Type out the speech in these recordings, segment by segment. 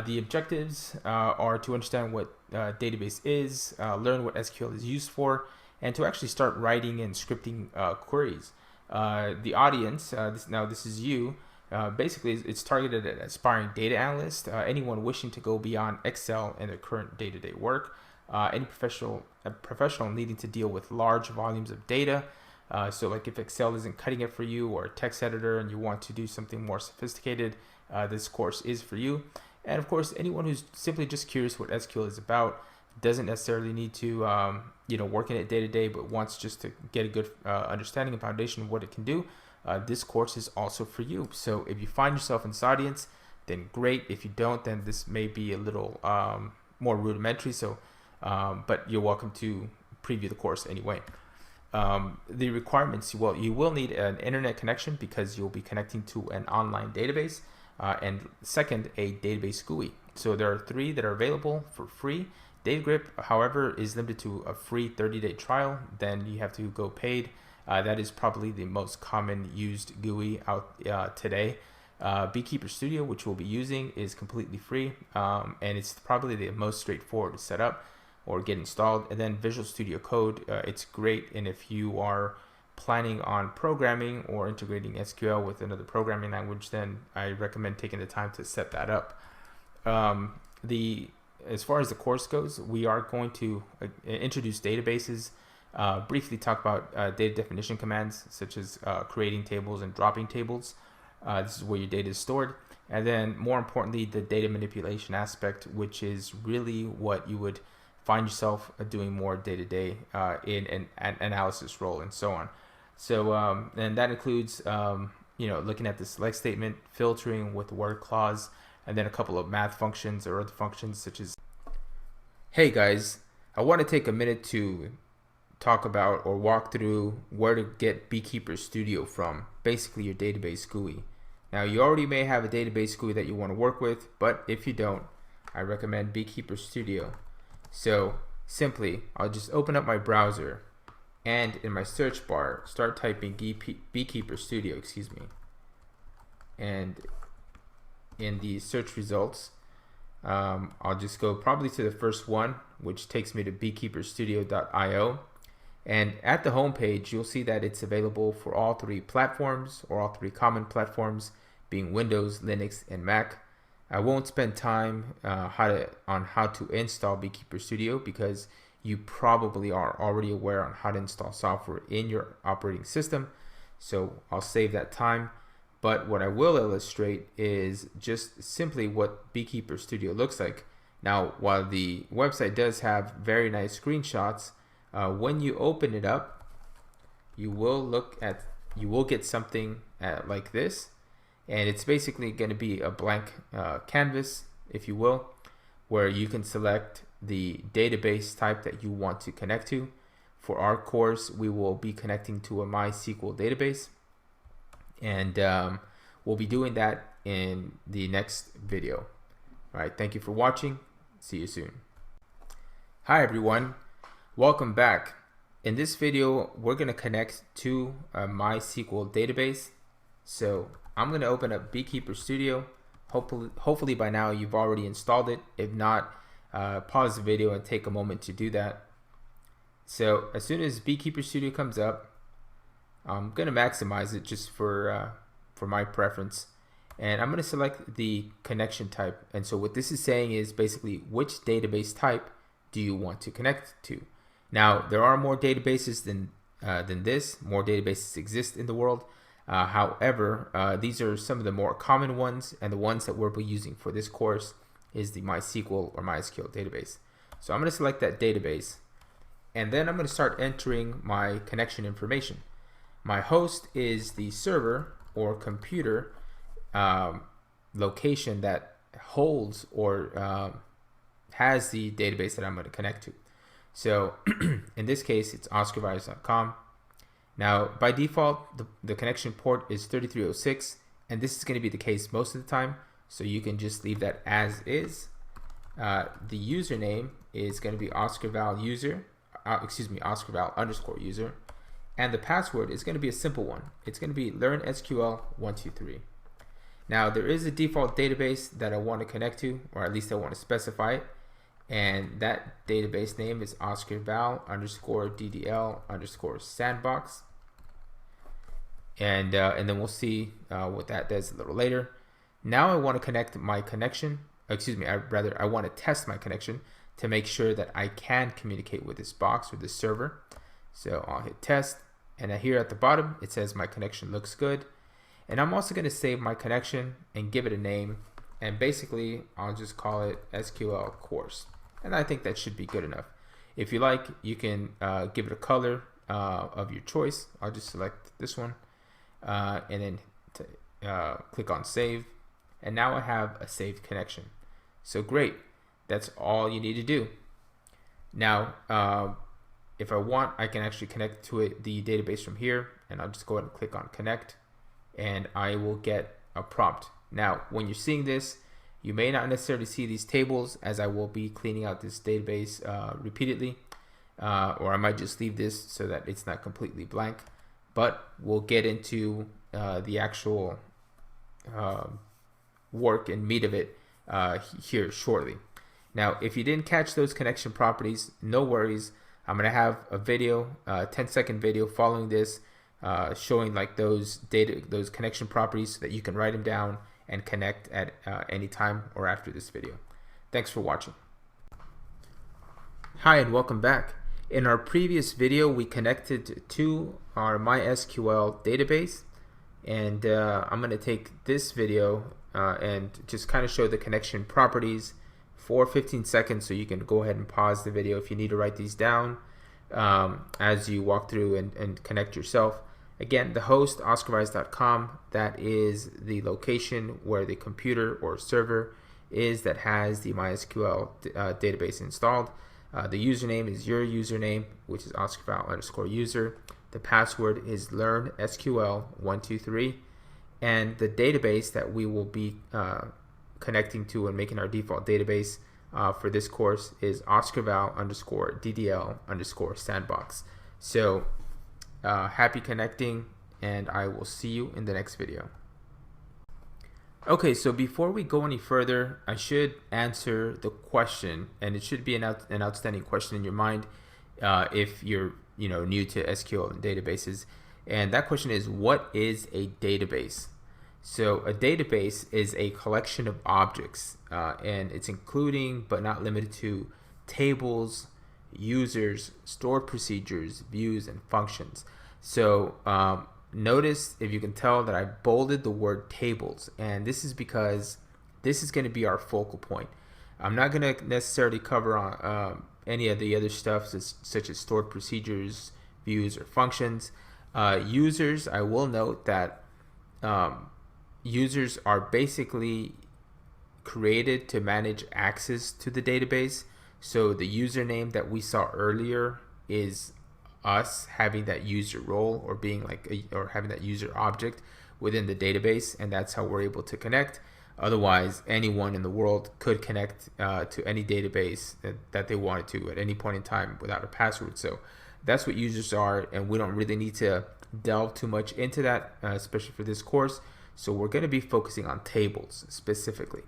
The objectives are to understand what database is, learn what SQL is used for, and to actually start writing and scripting queries. The audience, this is you. Basically, it's targeted at aspiring data analysts, anyone wishing to go beyond Excel in their current day-to-day work, any professional needing to deal with large volumes of data. So like if Excel isn't cutting it for you, or a text editor, and you want to do something more sophisticated, this course is for you. And of course, anyone who's simply just curious what SQL is about, doesn't necessarily need to work in it day to day, but wants just to get a good understanding and foundation of what it can do. This course is also for you. So if you find yourself in this audience, then great. If you don't, then this may be a little more rudimentary. So, but you're welcome to preview the course anyway. The requirements, well, you will need an internet connection because you'll be connecting to an online database. And second, a database GUI. So there are 3 that are available for free. DataGrip, however, is limited to a free 30-day trial. Then you have to go paid. That is probably the most common used GUI out today. Beekeeper Studio, which we'll be using, is completely free, and it's probably the most straightforward to set up or get installed. And then Visual Studio Code, it's great, and if you are planning on programming or integrating SQL with another programming language, then I recommend taking the time to set that up. As far as the course goes, we are going to introduce databases, briefly talk about data definition commands, such as creating tables and dropping tables. This is where your data is stored. And then more importantly, the data manipulation aspect, which is really what you would find yourself doing more day-to-day in an analysis role and so on. So, and that includes, looking at the select statement, filtering with word clause, and then a couple of math functions or other functions such as. Hey guys, I want to take a minute to talk about or walk through where to get Beekeeper Studio from, basically your database GUI. Now, you already may have a database GUI that you want to work with, but if you don't, I recommend Beekeeper Studio. So simply, I'll just open up my browser, and in my search bar, start typing Beekeeper Studio, and in the search results, I'll just go probably to the first one, which takes me to beekeeperstudio.io. And at the home page, you'll see that it's available for all 3 platforms, or all 3 common platforms, being Windows, Linux, and Mac. I won't spend time on how to install Beekeeper Studio, because you probably are already aware on how to install software in your operating system. So I'll save that time. But what I will illustrate is just simply what Beekeeper Studio looks like. Now, while the website does have very nice screenshots, when you open it up, you will get something like this, and it's basically going to be a blank canvas, if you will, where you can select the database type that you want to connect to. For our course, we will be connecting to a MySQL database, and we'll be doing that in the next video. All right, thank you for watching. See you soon. Hi everyone, welcome back. In this video, we're going to connect to a MySQL database. So I'm going to open up Beekeeper Studio. Hopefully by now you've already installed it. If not, pause the video and take a moment to do that. So as soon as Beekeeper Studio comes up, I'm going to maximize it just for my preference, and I'm going to select the connection type. And so what this is saying is basically which database type do you want to connect to. Now, there are more databases than this. More databases exist in the world. However, these are some of the more common ones, and the ones that we'll be using for this course is the MySQL or MySQL database. So I'm going to select that database, and then I'm going to start entering my connection information. My host is the server or computer location that holds or has the database that I'm going to connect to. So in this case, it's oscarvirus.com. Now, by default, the connection port is 3306, and this is going to be the case most of the time, so you can just leave that as is. The username is going to be oscarval _user, and the password is going to be a simple one. It's going to be learn SQL 123. Now there is a default database that I want to connect to, or at least I want to specify it, and that database name is oscarval_ddl_sandbox, and then we'll see what that does a little later. Now I want to connect my connection, I want to test my connection to make sure that I can communicate with this box or this server. So I'll hit test, and here at the bottom it says my connection looks good. And I'm also going to save my connection and give it a name, and basically I'll just call it SQL course, and I think that should be good enough. If you like, you can give it a color of your choice. I'll just select this one and then click on save, and now I have a saved connection. So great, that's all you need to do. Now if I want, I can actually connect to the database from here, and I'll just go ahead and click on connect, and I will get a prompt. Now when you're seeing this, you may not necessarily see these tables, as I will be cleaning out this database repeatedly, or I might just leave this so that it's not completely blank, but we'll get into the actual work and meat of it here shortly. Now if you didn't catch those connection properties, no worries. I'm gonna have a video, 10-second video following this, showing like those connection properties so that you can write them down and connect at any time or after this video. Thanks for watching. Hi and welcome back. In our previous video, we connected to our MySQL database, and I'm going to take this video and just kind of show the connection properties for 15 seconds, so you can go ahead and pause the video if you need to write these down as you walk through and connect yourself. Again, the host, oscarval.com, that is the location where the computer or server is that has the MySQL database installed. The username is your username, which is oscarval_user. The password is learnsql123, and the database that we will be connecting to and making our default database for this course is oscarval_ddl_sandbox. So happy connecting, and I will see you in the next video. Okay, so before we go any further, I should answer the question, and it should be an outstanding question in your mind if you're new to SQL and databases. And that question is, what is a database? So a database is a collection of objects, and it's including but not limited to tables, users, stored procedures, views, and functions. So notice, if you can tell, that I bolded the word tables, and this is because this is going to be our focal point. I'm not going to necessarily cover on any of the other stuff such as stored procedures, views, or functions. Users, I will note that users are basically created to manage access to the database. So the username that we saw earlier is us having that user role, or being or having that user object within the database, and that's how we're able to connect. Otherwise, anyone in the world could connect to any database that they wanted to at any point in time without a password. So that's what users are, and we don't really need to delve too much into that, especially for this course. So we're going to be focusing on tables specifically.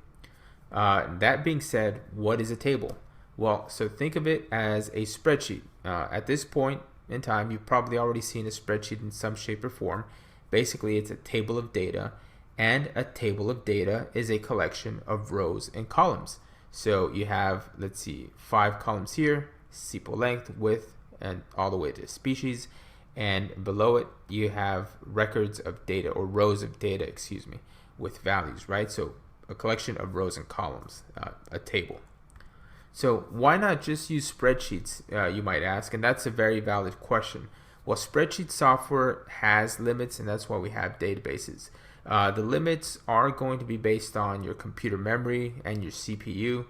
That being said, what is a table? Well, so think of it as a spreadsheet. At this point in time, you've probably already seen a spreadsheet in some shape or form. Basically, it's a table of data, and a table of data is a collection of rows and columns. So you have, let's see, 5 columns here: sepal length, width, and all the way to species. And below it, you have records of data, or rows of data, excuse me, with values, right? So a collection of rows and columns, a table. So why not just use spreadsheets, you might ask, and that's a very valid question. Well, spreadsheet software has limits, and that's why we have databases. The limits are going to be based on your computer memory and your CPU,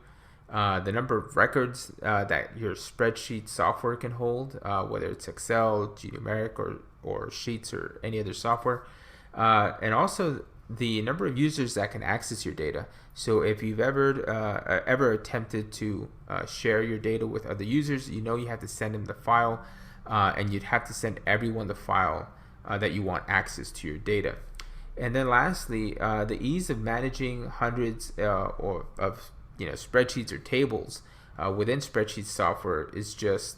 the number of records that your spreadsheet software can hold, whether it's Excel, GNumeric, or Sheets, or any other software, and also the number of users that can access your data. So if you've ever attempted to share your data with other users, you have to send them the file, and you'd have to send everyone the file that you want access to your data. And then lastly, the ease of managing hundreds or of spreadsheets or tables within spreadsheet software is just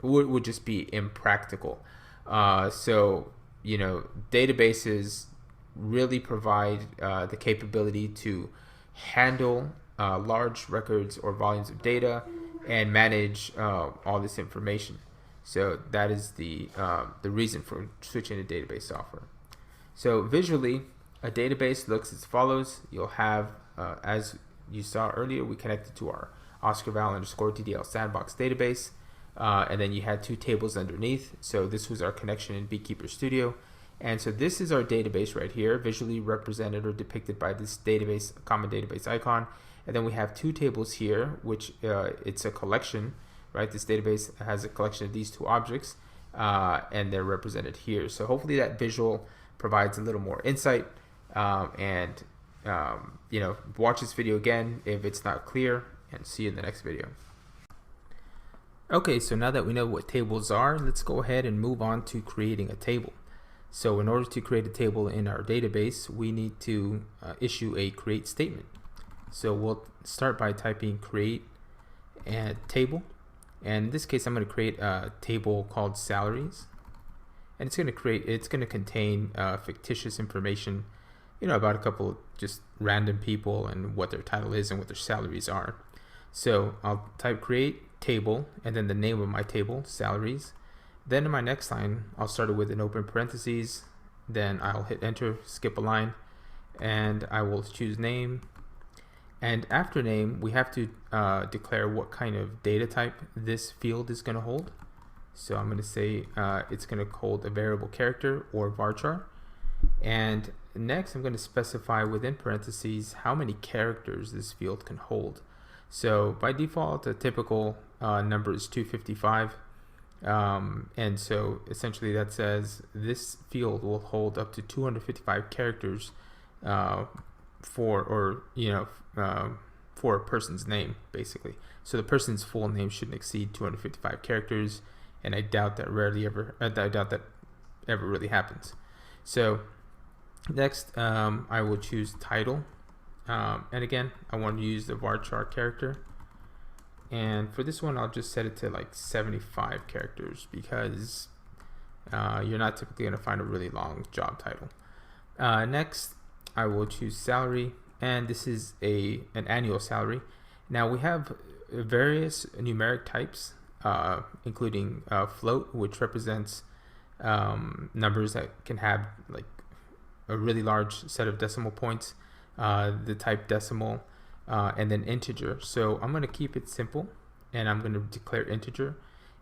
would just be impractical. So databases really provide the capability to handle large records or volumes of data and manage all this information. So that is the reason for switching to database software. So visually, a database looks as follows. You'll have, as you saw earlier, we connected to our OscarVal_TDL sandbox database, and then you had two tables underneath. So this was our connection in Beekeeper Studio. And so this is our database right here, visually represented or depicted by this database, common database icon. And then we have two tables here, which it's a collection, right? This database has a collection of these two objects, and they're represented here. So hopefully that visual provides a little more insight, and watch this video again if it's not clear, and see you in the next video. Okay, so now that we know what tables are, let's go ahead and move on to creating a table. So in order to create a table in our database, we need to issue a create statement. So we'll start by typing create and table, and in this case I'm going to create a table called salaries, and it's going to contain fictitious information, about a couple of just random people and what their title is and what their salaries are. So I'll type create table and then the name of my table, salaries. Then in my next line, I'll start it with an open parentheses, then I'll hit enter, skip a line, and I will choose name. And after name, we have to declare what kind of data type this field is going to hold. So I'm going to say it's going to hold a variable character or varchar. And next, I'm going to specify within parentheses how many characters this field can hold. So by default, the typical number is 255. And so essentially that says this field will hold up to 255 characters for a person's name, basically. So the person's full name shouldn't exceed 255 characters, and I doubt that ever really happens. So next, I will choose title, and again, I want to use the varchar character. And for this one, I'll just set it to like 75 characters because you're not typically going to find a really long job title. Next, I will choose salary, and this is an annual salary. Now we have various numeric types, including float, which represents numbers that can have like a really large set of decimal points, the type decimal, and then integer. So I'm going to keep it simple, and I'm going to declare integer,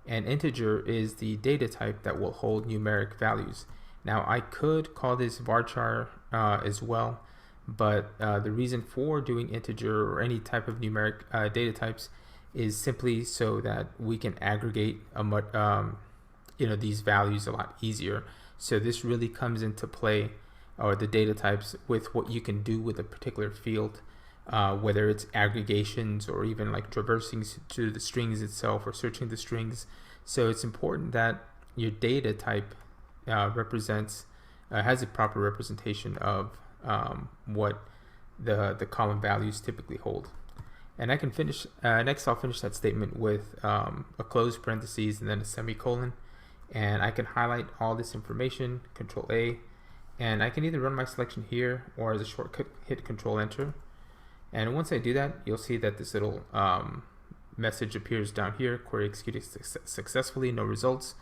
and integer is the data type that will hold numeric values. Now I could call this varchar as well, but the reason for doing integer or any type of numeric data types is simply so that we can aggregate these values a lot easier. So this really comes into play, or the data types, with what you can do with a particular field, whether it's aggregations or even like traversing to the strings itself or searching the strings. So it's important that your data type has a proper representation of what the column values typically hold. And I can finish, next I'll finish that statement with a closed parentheses and then a semicolon. And I can highlight all this information, Control A, and I can either run my selection here or as a shortcut hit Control Enter. And once I do that, you'll see that this little message appears down here, query executed successfully, no results.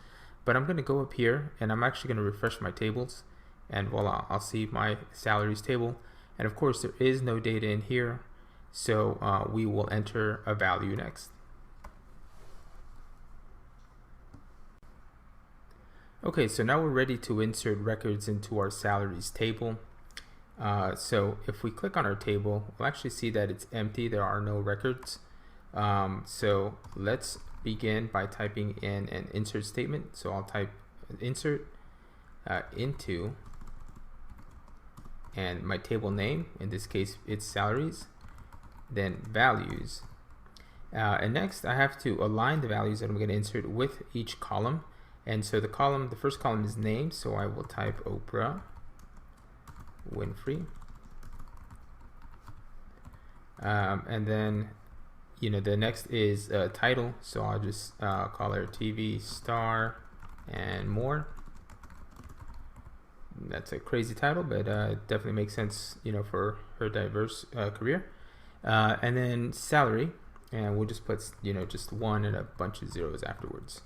But I'm going to go up here and I'm actually going to refresh my tables, and voila, I'll see my salaries table. And of course there is no data in here, so we will enter a value next. Okay, so now we're ready to insert records into our salaries table. So if we click on our table, we'll actually see that it's empty. There are no records. So let's begin by typing in an insert statement. So I'll type insert into, and my table name, in this case it's salaries, then values. And next I have to align the values that I'm going to insert with each column. And so the first column is name, so I will type Oprah. Winfrey. And then, the next is title. So I'll just call her TV star and more. That's a crazy title, but it definitely makes sense, for her diverse career. And then salary, and we'll just put, just 1 and a bunch of zeros afterwards.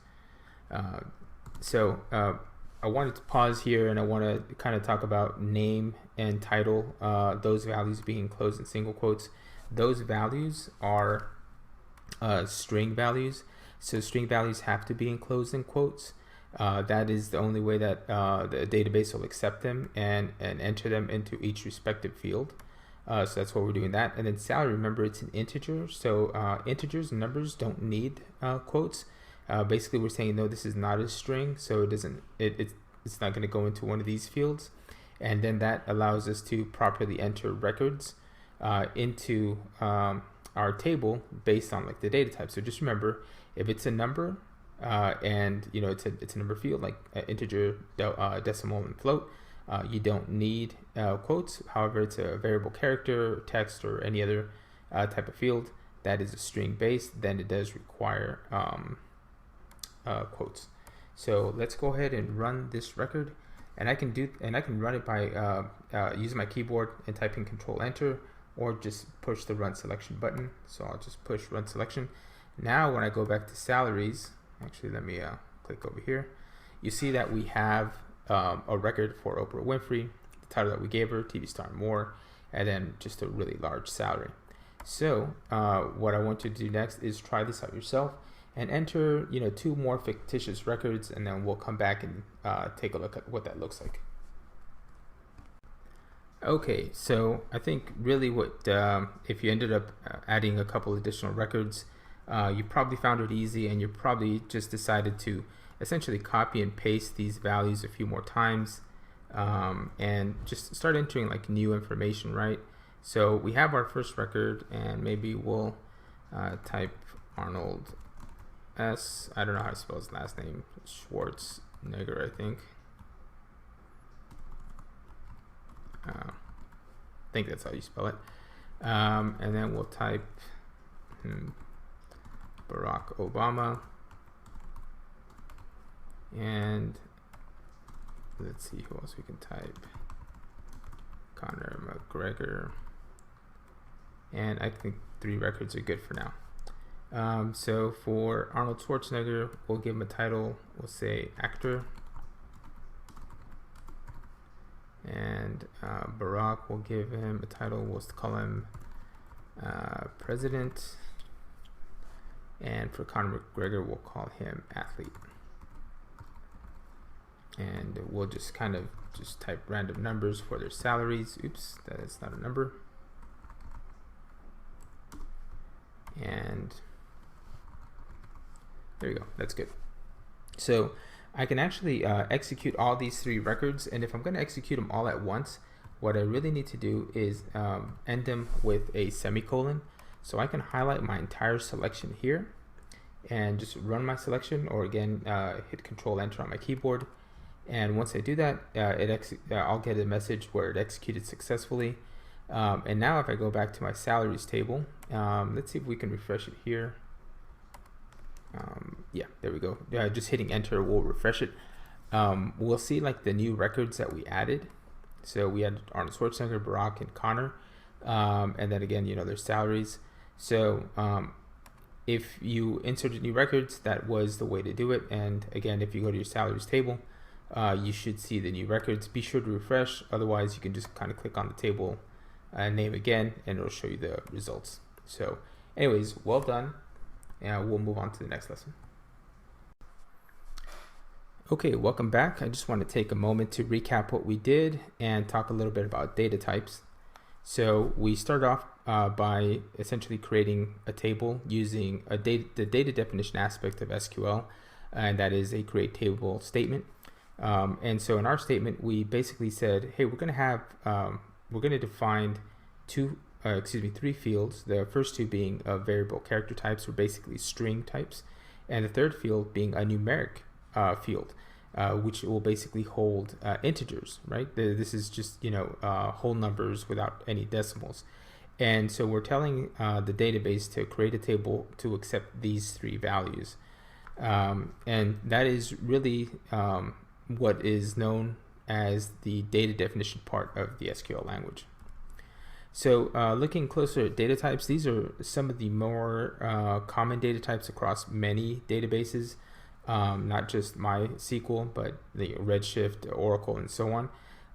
So I wanted to pause here, and I want to kind of talk about name and title, those values being enclosed in single quotes. Those values are string values, so string values have to be enclosed in quotes. That is the only way that the database will accept them and enter them into each respective field. So that's what we're doing that. And then salary, remember, it's an integer, so integers and numbers don't need quotes. Basically, we're saying no, this is not a string, so it's not going to go into one of these fields. And then that allows us to properly enter records into our table based on like the data type. So just remember, if it's a number and it's a number field like integer, decimal, and float, you don't need quotes. However, it's a variable character, text, or any other type of field that is a string based, then it does require quotes. So let's go ahead and run this record, and I can run it by using my keyboard and typing Control Enter, or just push the run selection button. So I'll just push run selection. Now when I go back to salaries, actually let me click over here, you see that we have a record for Oprah Winfrey, the title that we gave her, TV star more, and then just a really large salary. So what I want you to do next is try this out yourself and enter 2 more fictitious records, and then we'll come back and take a look at what that looks like. Okay, so I think really what if you ended up adding a couple additional records, you probably found it easy, and you probably just decided to essentially copy and paste these values a few more times and just start entering like new information, right? So we have our first record, and maybe we'll type Arnold S. I don't know how to spell his last name, Schwarzenegger, I think. I think that's how you spell it. And then we'll type Barack Obama, and let's see who else we can type. Conor McGregor, and I think 3 records are good for now. So for Arnold Schwarzenegger, we'll give him a title. We'll say actor. And Barack, we'll give him a title. We'll call him president. And for Conor McGregor, we'll call him athlete. And we'll just kind of just type random numbers for their salaries. Oops, that is not a number. And there you go, that's good. So I can actually execute all these 3 records, and if I'm going to execute them all at once, what I really need to do is end them with a semicolon. So I can highlight my entire selection here and just run my selection, or again hit Control Enter on my keyboard. And once I do that, I'll get a message where it executed successfully. And now if I go back to my salaries table, let's see if we can refresh it here. Yeah, there we go. Just hitting enter will refresh it. We'll see like the new records that we added. So we had Arnold Schwarzenegger, Barack, and Connor, and then again, their salaries. So if you inserted new records, that was the way to do it. And again, if you go to your salaries table, you should see the new records. Be sure to refresh, otherwise you can just kind of click on the table name again, and it'll show you the results. So anyways, well done. And we'll move on to the next lesson. Okay, welcome back. I just want to take a moment to recap what we did and talk a little bit about data types. So we started off by essentially creating a table using the data definition aspect of SQL, and that is a create table statement. And so in our statement, we basically said, hey, we're going to define 3 fields. The first 2 being variable character types, or basically string types, and the third field being a numeric field. which will basically hold integers, right? This is just, whole numbers without any decimals. And so we're telling the database to create a table to accept these three values. And that is really what is known as the data definition part of the SQL language. So looking closer at data types, these are some of the more common data types across many databases, not just MySQL, but the Redshift, Oracle, and so on.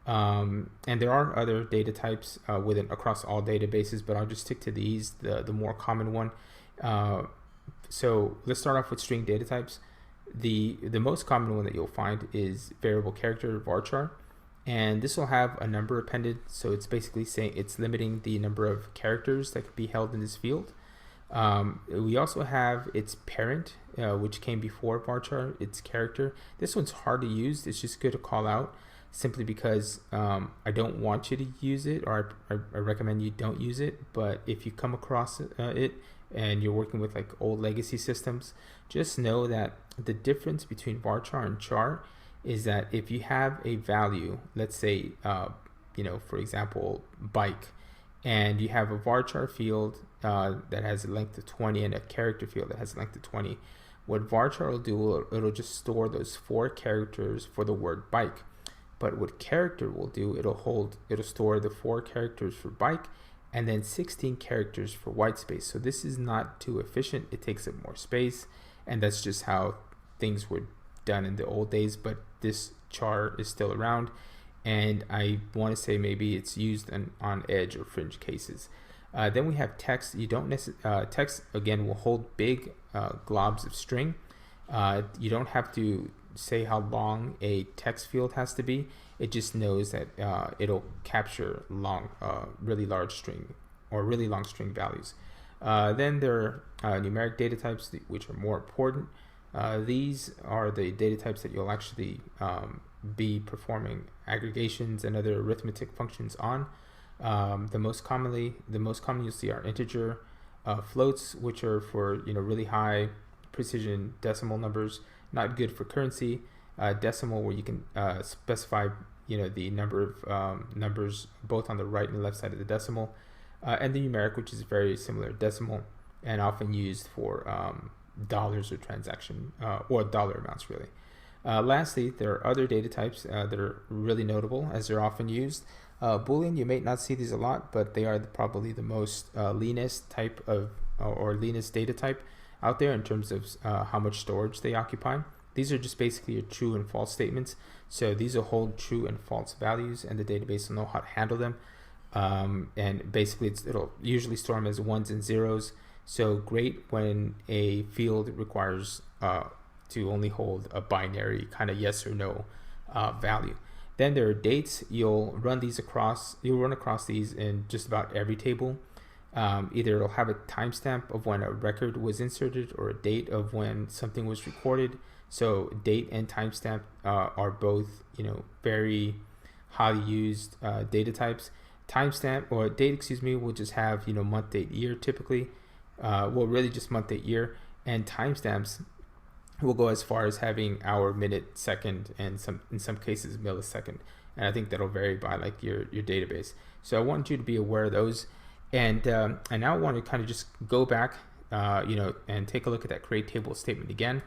And there are other data types across all databases, but I'll just stick to these, the more common one. So let's start off with string data types. The most common one that you'll find is variable character, varchar, and this will have a number appended. So it's basically saying it's limiting the number of characters that could be held in this field. We also have its parent, which came before varchar, its character. This one's hard to use. It's just good to call out simply because I don't want you to use it, or I recommend you don't use it. But if you come across it and you're working with like old legacy systems, just know that the difference between varchar and char is that if you have a value, let's say, for example, bike, and you have a varchar field that has a length of 20 and a character field that has a length of 20, what varchar will do, it'll just store those 4 characters for the word bike. But what character will do, it'll store the 4 characters for bike and then 16 characters for white space. So this is not too efficient. It takes up more space, and that's just how things were done in the old days. But this char is still around, and I want to say maybe it's used on edge or fringe cases. Then we have text. Text again will hold big globs of string. You don't have to say how long a text field has to be. It just knows that it'll capture really large string or really long string values. Then there are numeric data types, which are more important. These are the data types that you'll actually be performing aggregations and other arithmetic functions on. The most common you'll see are integer, floats, which are for really high precision decimal numbers, not good for currency. Decimal, where you can specify the number of numbers both on the right and left side of the decimal, and the numeric, which is very similar decimal and often used for dollars or transaction or dollar amounts really. Lastly, there are other data types that are really notable as they're often used. Boolean, you may not see these a lot, but they are probably the most leanest type of or leanest data type out there in terms of how much storage they occupy. These are just basically your true and false statements. So these will hold true and false values, and the database will know how to handle them. And basically, it'll usually store them as ones and zeros. So great when a field requires to only hold a binary kind of yes or no value. Then there are dates. You'll run across these in just about every table. Either it'll have a timestamp of when a record was inserted or a date of when something was recorded. So date and timestamp are both very highly used data types. Timestamp or date, will just have month, date, year typically. Really just month, date, year. And timestamps will go as far as having hour, minute, second, and in some cases millisecond. And I think that'll vary by like your database. So I want you to be aware of those. And now I want to kind of just go back, and take a look at that create table statement again,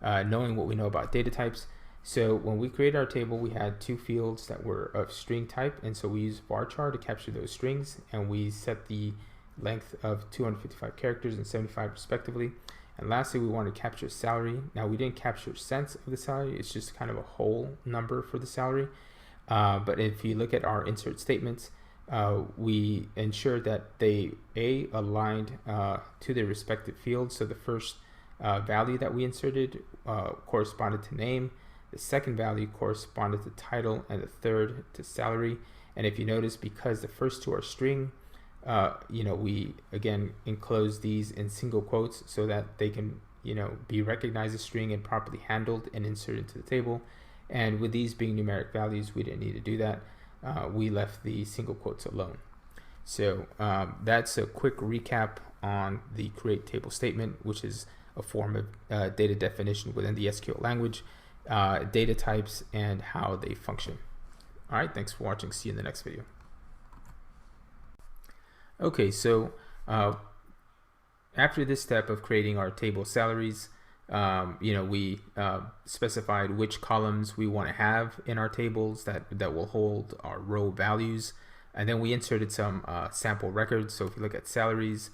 knowing what we know about data types. So when we created our table, we had 2 fields that were of string type, and so we used varchar to capture those strings, and we set the length of 255 characters and 75 respectively. And lastly, we want to capture salary. Now we didn't capture cents of the salary; it's just kind of a whole number for the salary. But if you look at our insert statements, we ensure that they aligned to their respective fields. So the first value that we inserted corresponded to name, the second value corresponded to title, and the third to salary. And if you notice, because the first 2 are string, we again enclose these in single quotes so that they can be recognized as string and properly handled and inserted into the table. And with these being numeric values, we didn't need to do that. We left the single quotes alone. So that's a quick recap on the create table statement, which is a form of data definition within the SQL language. data types, and how they function. All right, thanks for watching. See you in the next video. Okay, so after this step of creating our table salaries, we specified which columns we want to have in our tables that will hold our row values. And then we inserted some sample records. So if you look at salaries,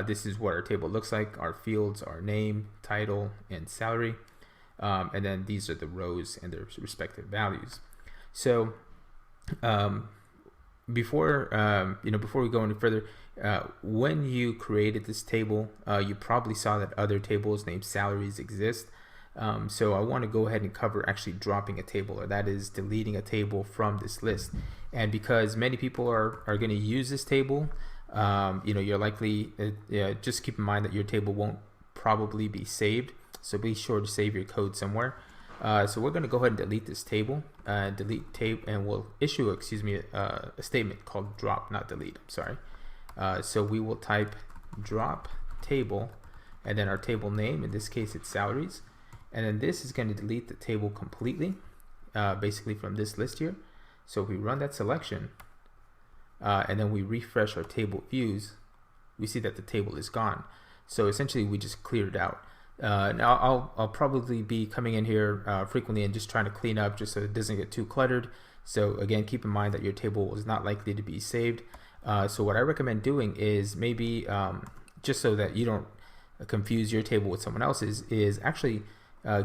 this is what our table looks like. Our fields are name, title, and salary. And then these are the rows and their respective values. So before we go any further, when you created this table, you probably saw that other tables named salaries exist. So I want to go ahead and cover actually dropping a table, or that is deleting a table from this list. And because many people are going to use this table, you're likely, just keep in mind that your table won't probably be saved. So be sure to save your code somewhere. So we're going to go ahead and delete this table, delete table, and we'll issue, a statement called drop, not delete. I'm sorry. So we will type drop table, and then our table name. In this case, it's salaries, and then this is going to delete the table completely, basically from this list here. So if we run that selection, and then we refresh our table views, we see that the table is gone. So essentially, we just cleared it out. Now I'll probably be coming in here frequently and just trying to clean up just so it doesn't get too cluttered. So again, keep in mind that your table is not likely to be saved. So what I recommend doing is maybe just so that you don't confuse your table with someone else's, is actually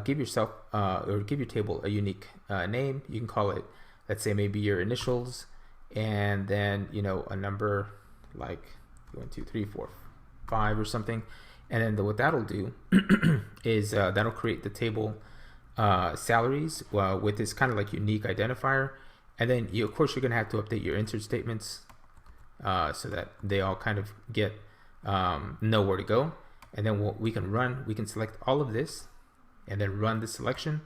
give yourself or give your table a unique name. You can call it, let's say, maybe your initials, and then a number like 1, 2, 3, 4, 5 or something. And then what that'll do is that'll create the table salaries with this kind of like unique identifier. And then of course you're going to have to update your insert statements so that they all kind of get know where to go. And then we can select all of this and then run the selection.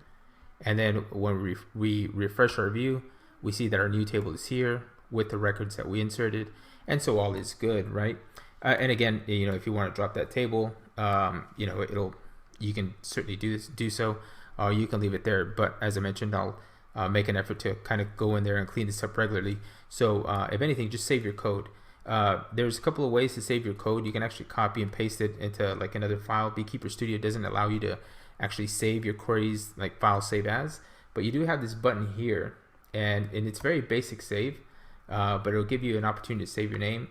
And then when we refresh our view, we see that our new table is here with the records that we inserted. And so all is good, right? And again, if you want to drop that table, you can certainly do so. You can leave it there, but as I mentioned, I'll make an effort to kind of go in there and clean this up regularly. So if anything, just save your code. There's a couple of ways to save your code. You can actually copy and paste it into like another file. Beekeeper Studio doesn't allow you to actually save your queries like file save as, but you do have this button here, and it's very basic save. But it'll give you an opportunity to save your name.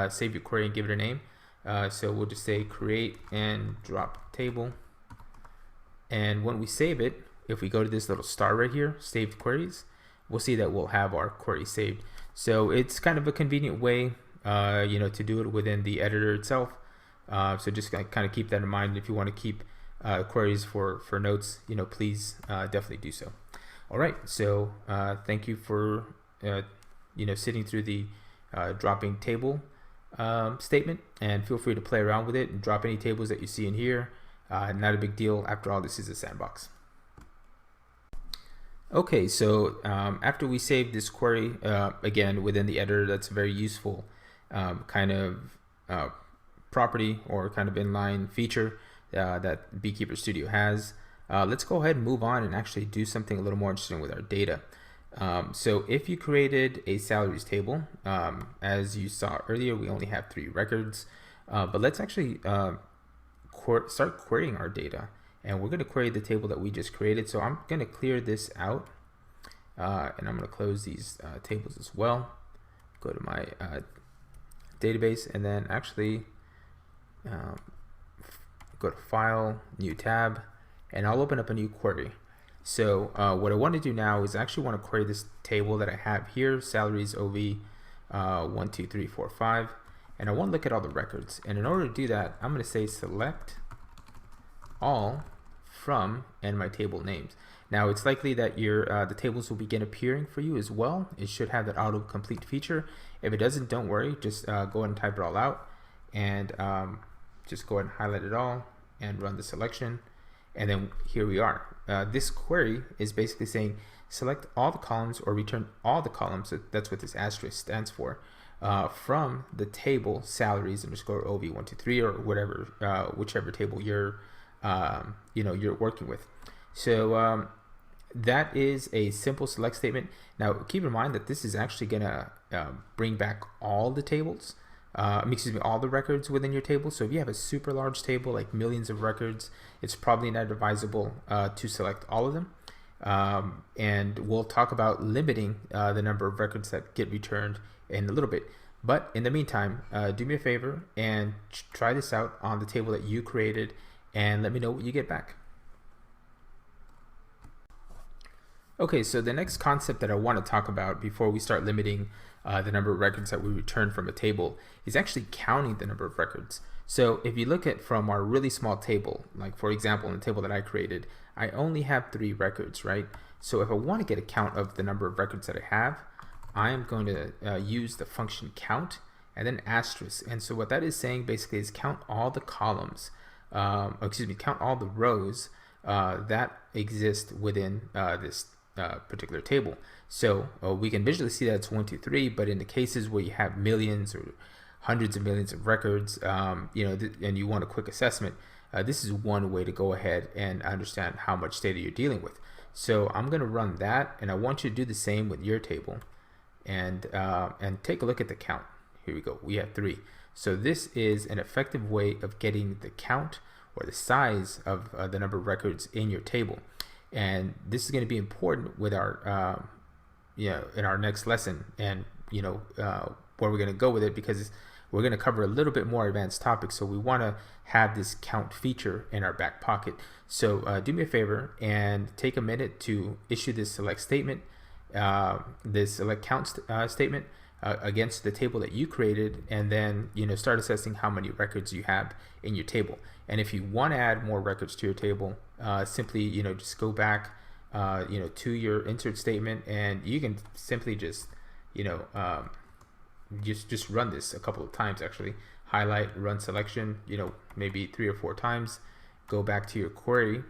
Save your query and give it a name. So we'll just say create and drop table. And when we save it, if we go to this little star right here, saved queries, we'll see that we'll have our query saved. So it's kind of a convenient way, to do it within the editor itself. So just kind of keep that in mind. If you want to keep queries for notes, please definitely do so. All right. So thank you for sitting through the dropping table statement, and feel free to play around with it and drop any tables that you see in here. Not a big deal. After all, this is a sandbox. Okay, so after we save this query, again, within the editor, that's a very useful kind of property or kind of inline feature that Beekeeper Studio has. Let's go ahead and move on and actually do something a little more interesting with our data. So if you created a salaries table, as you saw earlier, we only have 3 records, but let's actually start querying our data, and we're going to query the table that we just created. So I'm going to clear this out, and I'm going to close these tables as well. Go to my database, and then actually go to File, New Tab, and I'll open up a new query. So what I want to do now is I actually want to query this table that I have here, salaries OV 1, 2, 3, 4, 5, and I want to look at all the records. And in order to do that, I'm going to say select all from and my table names. Now it's likely that your the tables will begin appearing for you as well. It should have that autocomplete feature. If it doesn't, don't worry. Just go ahead and type it all out, and just go ahead and highlight it all and run the selection. And then here we are. This query is basically saying select all the columns or return all the columns. So that's what this asterisk stands for. From the table salaries underscore OV123 or whatever, whichever table you're you're working with. So that is a simple select statement. Now keep in mind that this is actually gonna bring back all the tables, all the records within your table. So if you have a super large table, like millions of records, it's probably not advisable to select all of them. And we'll talk about limiting the number of records that get returned in a little bit. But in the meantime, do me a favor and try this out on the table that you created and let me know what you get back. Okay, so the next concept that I want to talk about before we start limiting the number of records that we return from a table is actually counting the number of records. So if you look at from our really small table, like for example, in the table that I created, I only have 3 records, right? So if I want to get a count of the number of records that I have, I am going to use the function count and then asterisk. And so what that is saying basically is count all the columns, count all the rows that exist within this particular table. So we can visually see that it's 1, 2, 3, but in the cases where you have millions or hundreds of millions of records, and you want a quick assessment, this is one way to go ahead and understand how much data you're dealing with. So I'm going to run that, and I want you to do the same with your table, and take a look at the count. Here we go. We have 3. So this is an effective way of getting the count or the size of the number of records in your table. And this is going to be important with our, in our next lesson, and where we're going to go with it, because we're going to cover a little bit more advanced topics. So we want to have this count feature in our back pocket. So do me a favor and take a minute to issue this select statement, this select count statement against the table that you created, and then start assessing how many records you have in your table. And if you want to add more records to your table, simply just go back to your insert statement, and you can simply just just run this a couple of times. Actually highlight, run selection, maybe 3 or 4 times, go back to your query,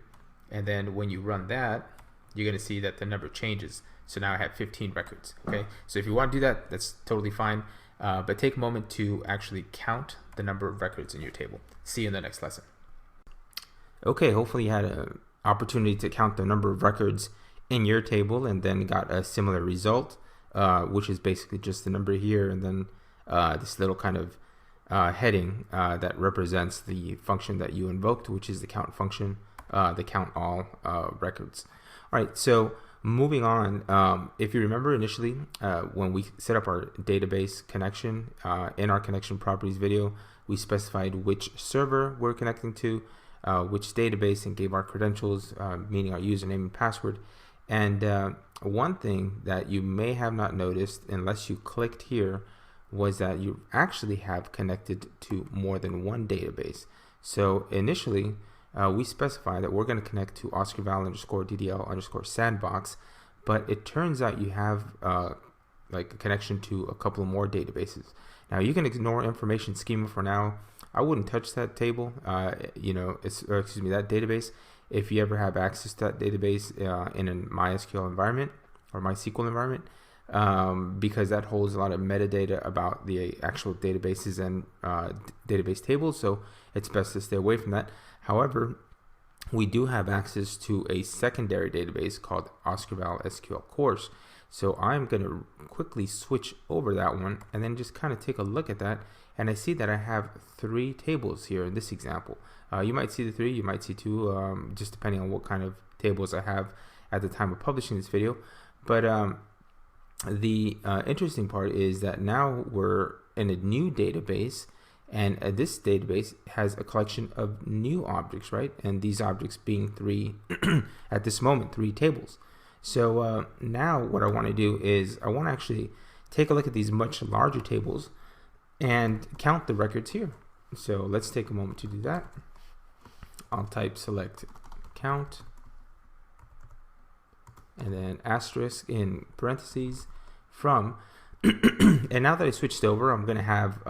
and then when you run that, you're going to see that the number changes. So now I have 15 records. Okay, so if you want to do that, that's totally fine, but take a moment to actually count the number of records in your table. See you in the next lesson. Okay, hopefully you had an opportunity to count the number of records in your table and then got a similar result, which is basically just the number here, and then this little kind of heading that represents the function that you invoked, which is the count function, the count all records. All right, so moving on, if you remember initially when we set up our database connection, in our connection properties video, we specified which server we're connecting to, which database, and gave our credentials, meaning our username and password. And one thing that you may have not noticed unless you clicked here was that you actually have connected to more than one database. So initially we specify that we're going to connect to OscarVal_DDL_sandbox, but it turns out you have like a connection to a couple of more databases. Now you can ignore information schema for now. I wouldn't touch that table, that database. If you ever have access to that database in a MySQL environment or MySQL environment, because that holds a lot of metadata about the actual databases and database tables, so it's best to stay away from that. However, we do have access to a secondary database called OscarVal SQL Course. So I'm going to quickly switch over that one and then just kind of take a look at that. And I see that I have 3 tables here in this example. You might see the 3, you might see 2, just depending on what kind of tables I have at the time of publishing this video. But the interesting part is that now we're in a new database, and this database has a collection of new objects, right? And these objects being 3, at this moment, 3 tables. So now what I want to do is I want to actually take a look at these much larger tables and count the records here. So let's take a moment to do that. I'll type select count and then asterisk in parentheses from and now that I switched over, I'm going to have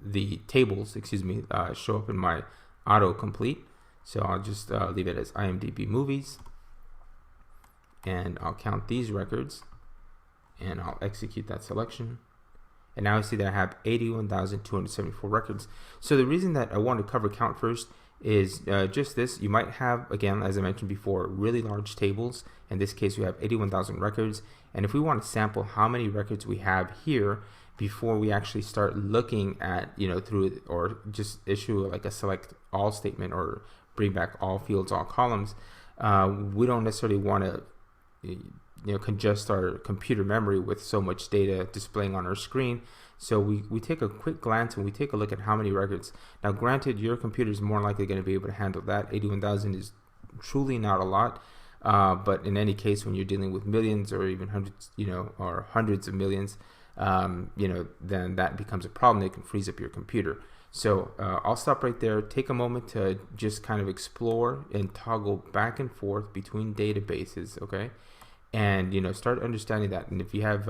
the tables show up in my autocomplete. So I'll just leave it as IMDb movies, and I'll count these records, and I'll execute that selection. And now I see that I have 81,274 records. So the reason that I want to cover count first is just this. You might have, again, as I mentioned before, really large tables. In this case, we have 81,000 records. And if we want to sample how many records we have here before we actually start looking at, through, or just issue like a select all statement or bring back all fields, all columns, we don't necessarily want to congest our computer memory with so much data displaying on our screen. So we take a quick glance and we take a look at how many records. Now, granted, your computer is more likely going to be able to handle that. 81,000 is truly not a lot, but in any case, when you're dealing with millions or even hundreds, or hundreds of millions, then that becomes a problem. It can freeze up your computer. So I'll stop right there. Take a moment to just kind of explore and toggle back and forth between databases, okay? And start understanding that. And if you have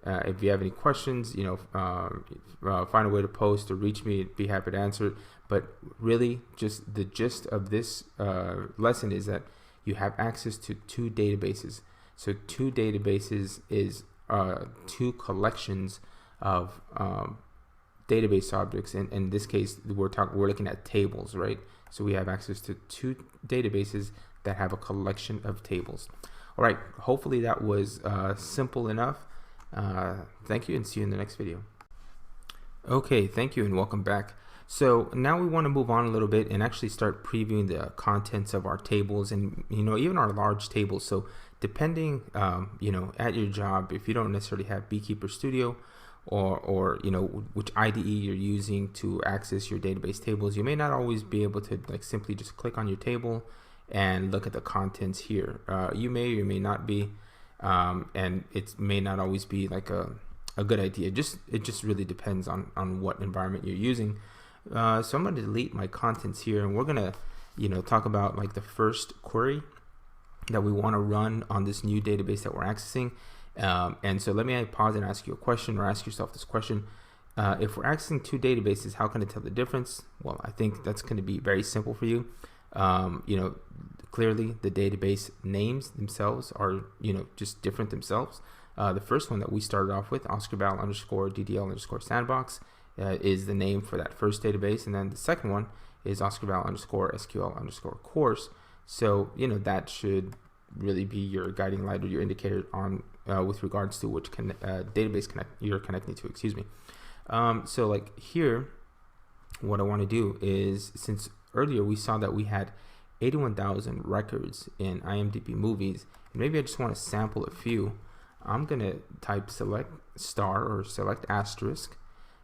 any questions, find a way to post or reach me. I'd be happy to answer it. But really, just the gist of this lesson is that you have access to two databases. So two databases is two collections of database objects. And in this case, we're looking at tables, right? So we have access to two databases that have a collection of tables. All right, hopefully that was simple enough. Thank you, and see you in the next video. Okay, thank you and welcome back. So now we want to move on a little bit and actually start previewing the contents of our tables and even our large tables. So depending at your job, if you don't necessarily have Beekeeper Studio or which IDE you're using to access your database tables, you may not always be able to simply just click on your table and look at the contents here. You may or may not be, and it may not always be like a good idea. It just really depends on what environment you're using. So I'm going to delete my contents here, and we're going to talk about like the first query that we want to run on this new database that we're accessing. And so let me pause and ask you a question, or ask yourself this question. If we're accessing two databases, how can I tell the difference? Well, I think that's going to be very simple for you. Clearly the database names themselves are, just different themselves. The first one that we started off with, OscarBal_DDL_sandbox, is the name for that first database. And then the second one is OscarBal_SQL_course. So, that should really be your guiding light or your indicator on with regards to which database you're connecting to, excuse me. So like here, what I want to do is, since earlier we saw that we had 81,000 records in IMDb movies, and maybe I just want to sample a few, I'm going to type select star or select asterisk,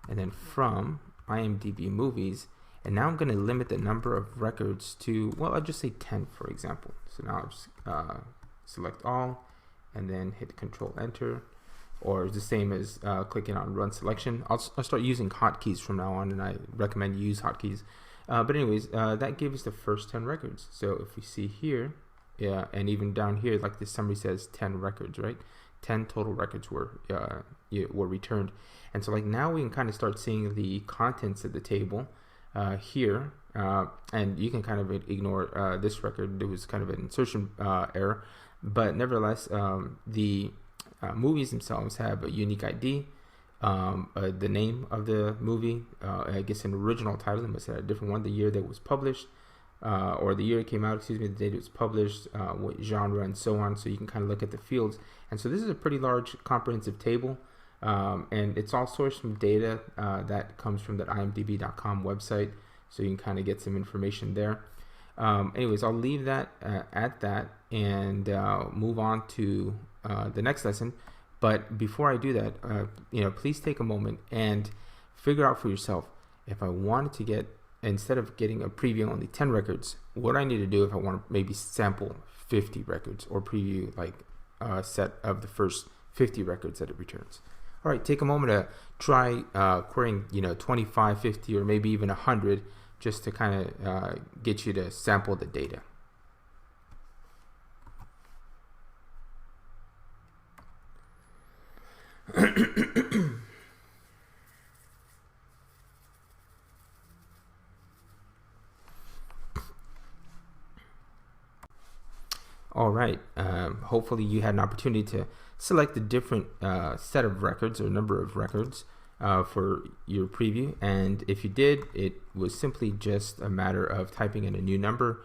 and then from IMDb movies, and now I'm going to limit the number of records to, well, I'll just say 10, for example. So now I'll just select all, and then hit Control Enter, or the same as clicking on Run Selection. I'll start using hotkeys from now on, and I recommend you use hotkeys. But anyways, that gave us the first 10 records. So if we see here, and even down here, like this summary says 10 records, right? 10 total records were returned. And so like now we can kind of start seeing the contents of the table here, and you can kind of ignore this record. There was kind of an insertion error, but nevertheless, the movies themselves have a unique ID. The name of the movie, I guess an original title, it must have a different one, the year that it was published, or the year it came out, excuse me, the date it was published, what genre, and so on. So you can kind of look at the fields. And so this is a pretty large comprehensive table, and it's all sourced from data that comes from that imdb.com website, so you can kind of get some information there. Anyways, I'll leave that at that and move on to the next lesson. But before I do that, please take a moment and figure out for yourself, if I wanted to get, instead of getting a preview only 10 records, what I need to do if I want to maybe sample 50 records or preview like a set of the first 50 records that it returns. All right, take a moment to try querying, 25, 50, or maybe even 100, just to kind of get you to sample the data. All right, hopefully you had an opportunity to select a different set of records or number of records for your preview. And if you did, it was simply just a matter of typing in a new number.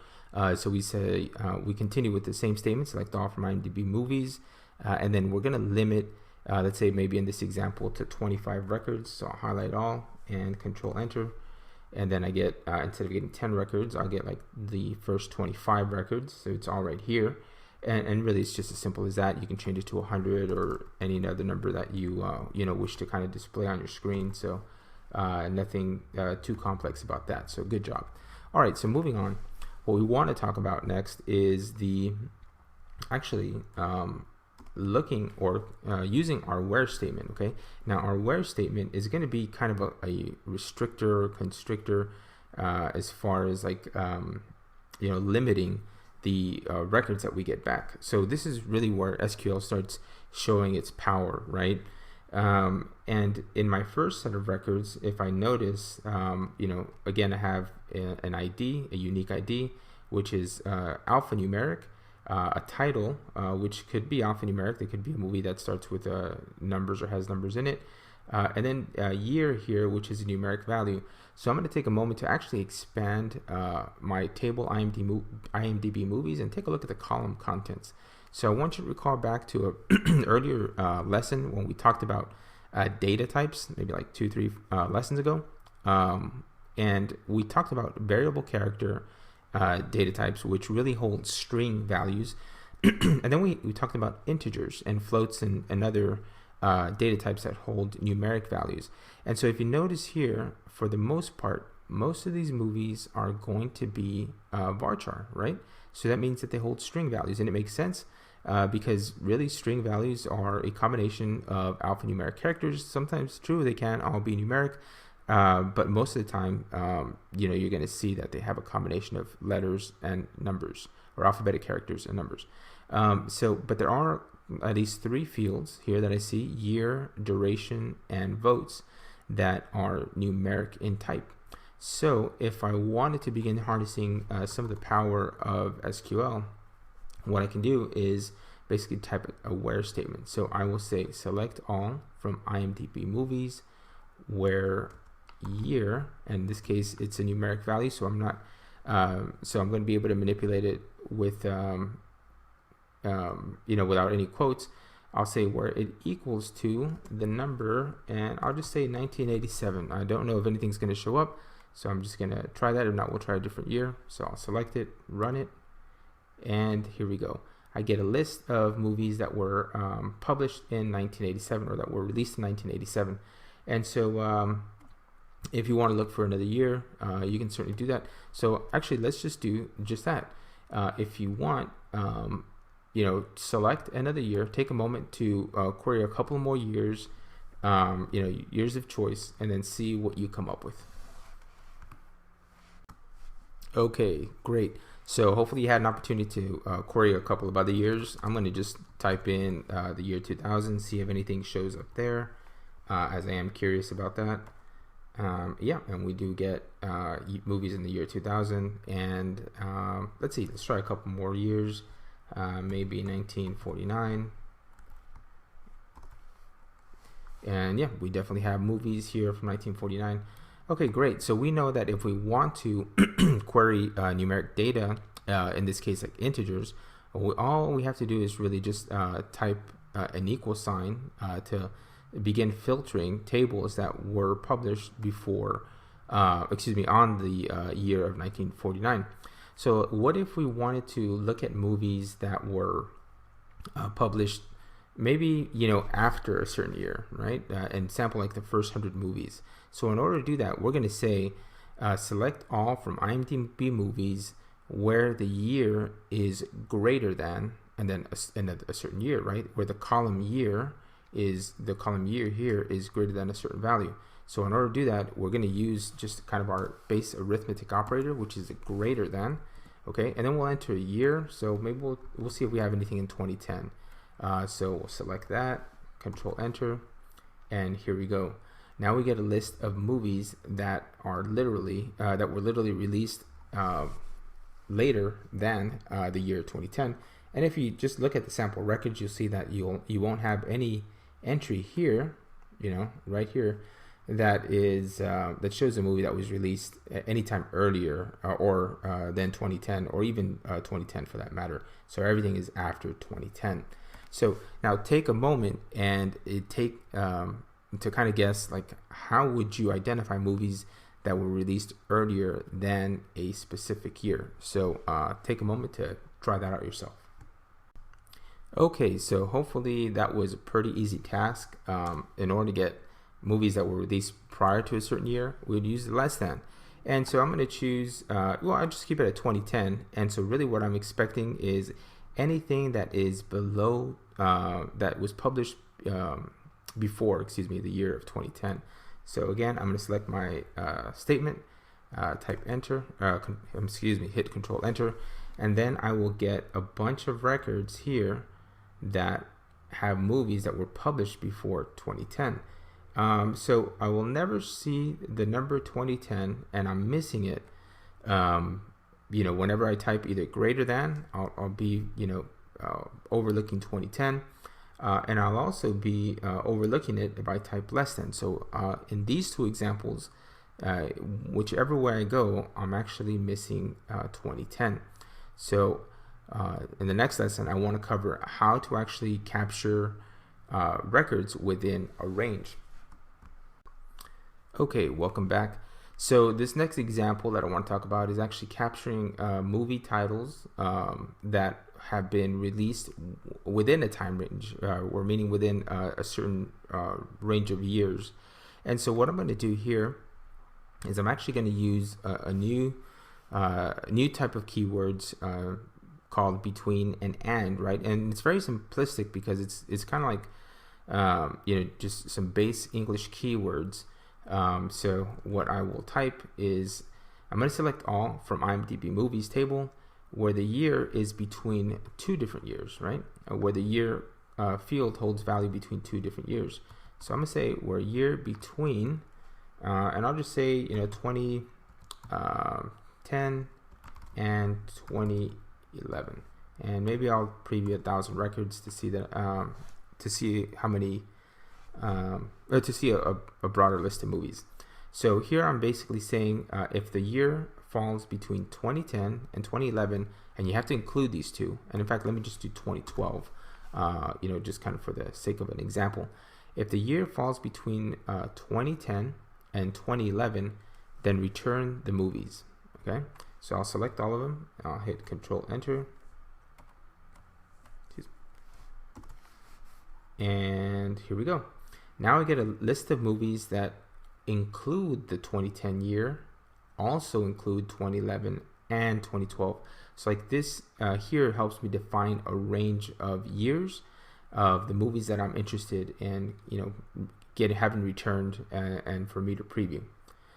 So we say we continue with the same statement, select all from IMDb movies, and then we're going to limit, let's say maybe in this example, to 25 records. So I'll highlight all and control enter. And then I get, instead of getting 10 records, I'll get like the first 25 records. So it's all right here. And really, it's just as simple as that. You can change it to 100 or any other number that you wish to kind of display on your screen. So nothing too complex about that. So good job. All right, so moving on. What we want to talk about next is looking or using our where statement. Okay, now our where statement is going to be kind of a restrictor or constrictor as far as like limiting the records that we get back. So this is really where SQL starts showing its power, right? And in my first set of records, if I notice, again, I have an ID, a unique ID, which is alphanumeric. A title, which could be alphanumeric. It could be a movie that starts with numbers or has numbers in it. And then a year here, which is a numeric value. So I'm going to take a moment to actually expand my table IMDb movies and take a look at the column contents. So I want you to recall back to an earlier lesson when we talked about data types, maybe like 2-3 lessons ago. And we talked about variable character data types, which really hold string values. And then we talked about integers and floats and other data types that hold numeric values. And so if you notice here, for the most part, most of these movies are going to be varchar, right? So that means that they hold string values, and it makes sense because really string values are a combination of alphanumeric characters. Sometimes true, they can all be numeric. But most of the time, you're going to see that they have a combination of letters and numbers, or alphabetic characters and numbers. But there are at least 3 fields here that I see: year, duration, and votes, that are numeric in type. So if I wanted to begin harnessing some of the power of SQL, what I can do is basically type a where statement. So I will say select all from IMDb movies, where year, and in this case it's a numeric value, so I'm not so I'm going to be able to manipulate it with without any quotes. I'll say where it equals to the number, and I'll just say 1987. I don't know if anything's going to show up, so I'm just going to try that. If not, we'll try a different year. So I'll select it, run it, and here we go. I get a list of movies that were published in 1987, or that were released in 1987. And so if you want to look for another year, you can certainly do that. So actually, let's just do just that. If you want, select another year, take a moment to query a couple more years, years of choice, and then see what you come up with. Okay, great. So hopefully you had an opportunity to query a couple of other years. I'm going to just type in the year 2000, see if anything shows up there, as I am curious about that. And we do get movies in the year 2000, and let's try a couple more years, maybe 1949. And yeah, we definitely have movies here from 1949. Okay, great. So we know that if we want to query numeric data, in this case like integers, all we have to do is really just type an equal sign to begin filtering tables that were published before, on the year of 1949. So what if we wanted to look at movies that were published maybe, after a certain year, right? And sample like the first 100 movies. So in order to do that, we're going to say select all from IMDb movies where the year is greater than, and then a certain year, right? Where the column year here is greater than a certain value. So in order to do that, we're going to use just kind of our base arithmetic operator, which is a greater than, okay? And then we'll enter a year. So maybe we'll see if we have anything in 2010. So we'll select that, control enter, and here we go. Now we get a list of movies that are literally were released later than the year 2010. And if you just look at the sample records, you'll see that you won't have any entry here, right here, that is that shows a movie that was released anytime earlier than 2010, or even 2010 for that matter. So everything is after 2010. So now take a moment and to kind of guess, like, how would you identify movies that were released earlier than a specific year? So take a moment to try that out yourself. Okay, so hopefully that was a pretty easy task. In order to get movies that were released prior to a certain year, we would use the less than. And so I'm going to choose, I'll just keep it at 2010. And so really what I'm expecting is anything that is below, that was published before, the year of 2010. So again, I'm going to select my statement, type enter, hit Control Enter, and then I will get a bunch of records here that have movies that were published before 2010. So I will never see the number 2010, and I'm missing it. Whenever I type either greater than, I'll be overlooking 2010, and I'll also be overlooking it if I type less than. So in these two examples, whichever way I go, I'm actually missing 2010. So in the next lesson, I want to cover how to actually capture records within a range. Okay, welcome back. So this next example that I want to talk about is actually capturing movie titles that have been released within a time range, or meaning within a certain range of years. And so what I'm going to do here is I'm actually going to use a new type of keywords called between and, right? And it's very simplistic because it's kind of like just some base English keywords. So what I will type is, I'm going to select all from IMDb movies table where the year is between two different years, right? Where the year field holds value between two different years. So I'm going to say where year between, and I'll just say 2010 and 2011, and maybe I'll preview 1,000 records to see that to see how many or to see a broader list of movies. So here I'm basically saying if the year falls between 2010 and 2011, and you have to include these two, and in fact let me just do 2012, just kind of for the sake of an example. If the year falls between 2010 and 2011, then return the movies. Okay, so I'll select all of them, I'll hit Control Enter, and here we go. Now I get a list of movies that include the 2010 year, also include 2011 and 2012. So like this here helps me define a range of years of the movies that I'm interested in, having returned and for me to preview.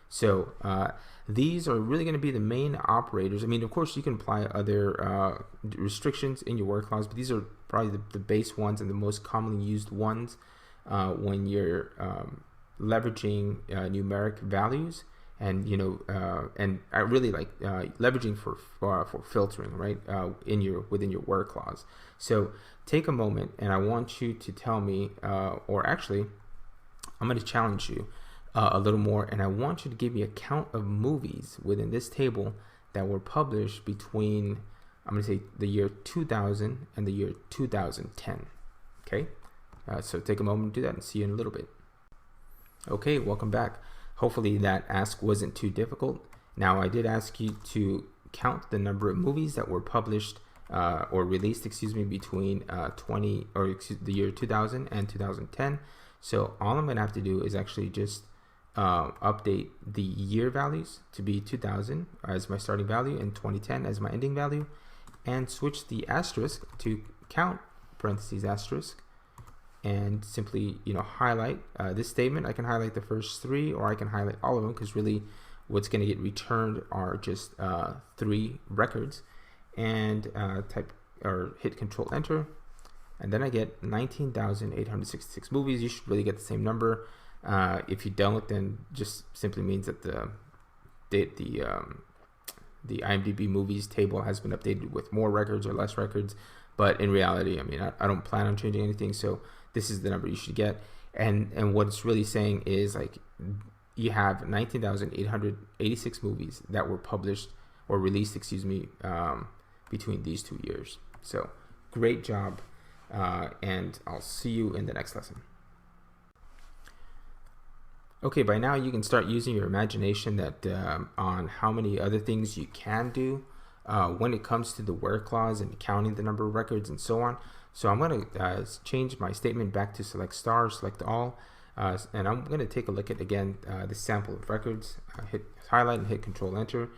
So these are really going to be the main operators. I mean, of course, you can apply other restrictions in your word clause, but these are probably the base ones and the most commonly used ones when you're leveraging numeric values, and and I really like leveraging for filtering, right, within your word clause. So take a moment, and I want you to tell me, or actually, I'm going to challenge you a little more, and I want you to give me a count of movies within this table that were published between, I'm going to say, the year 2000 and the year 2010. Okay, so take a moment to do that, and see you in a little bit. Okay, welcome back. Hopefully that ask wasn't too difficult. Now I did ask you to count the number of movies that were published or released, between the year 2000 and 2010. So all I'm going to have to do is actually just update the year values to be 2000 as my starting value and 2010 as my ending value, and switch the asterisk to count parentheses asterisk, and simply highlight this statement. I can highlight the first three, or I can highlight all of them, because really what's going to get returned are just 3 records, and type or hit Control Enter, and then I get 19,866 movies. You should really get the same number. If you don't, then just simply means that the IMDb movies table has been updated with more records or less records. But in reality, I mean, I don't plan on changing anything, so this is the number you should get. And what it's really saying is like you have 19,886 movies that were published or released, excuse me, between these 2 years. So great job, and I'll see you in the next lesson. Okay, by now you can start using your imagination that on how many other things you can do when it comes to the where clause and counting the number of records and so on. So I'm going to change my statement back to select star, select all, and I'm going to take a look at, again, the sample of records, hit highlight and hit Control Enter.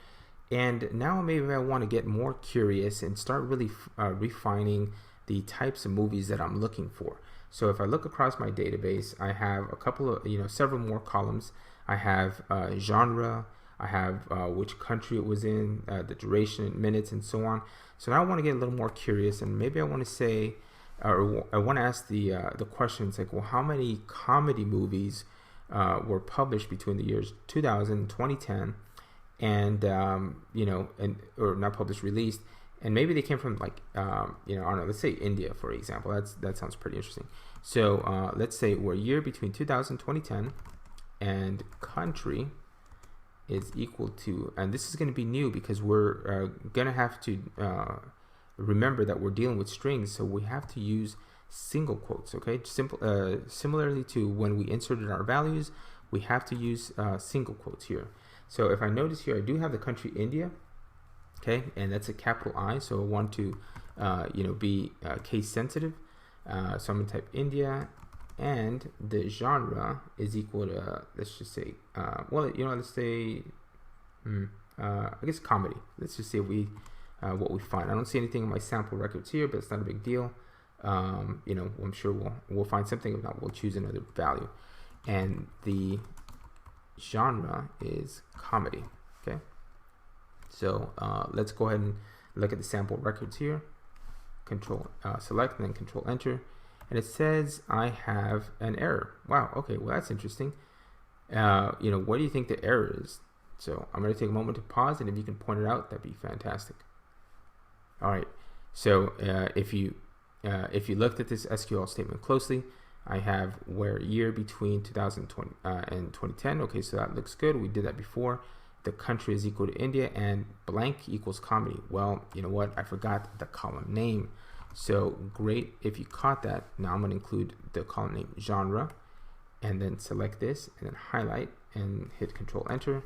And now maybe I want to get more curious and start really refining the types of movies that I'm looking for. So if I look across my database, I have a couple of, several more columns. I have genre, I have which country it was in, the duration, minutes, and so on. So now I want to get a little more curious, and maybe I want to say, or I want to ask the questions like, well, how many comedy movies were published between the years 2000 and 2010, and or not published, released, and maybe they came from like I don't know, let's say India, for example. That sounds pretty interesting. So let's say we're year between 2000 and 2010, and country is equal to, and this is going to be new because we're going to have to remember that we're dealing with strings, so we have to use single quotes. Okay, similarly to when we inserted our values, we have to use single quotes here. So if I notice here, I do have the country India, okay, and that's a capital I, so I want to be case sensitive. So I'm going to type India, and the genre is equal to, let's just say, let's say, I guess comedy. Let's just see if what we find. I don't see anything in my sample records here, but it's not a big deal. I'm sure we'll find something. If not, we'll choose another value. And the genre is comedy. Okay. So let's go ahead and look at the sample records here. Control select and then Control Enter, and it says I have an error. Wow. Okay. Well, that's interesting. What do you think the error is? So I'm going to take a moment to pause, and if you can point it out, that'd be fantastic. All right. So if you looked at this SQL statement closely, I have where year between 2020 and 2010. Okay, so that looks good. We did that before. The country is equal to India, and blank equals comedy. Well, you know what? I forgot the column name. So great. If you caught that, now I'm going to include the column name genre, and then select this, and then highlight and hit Control Enter.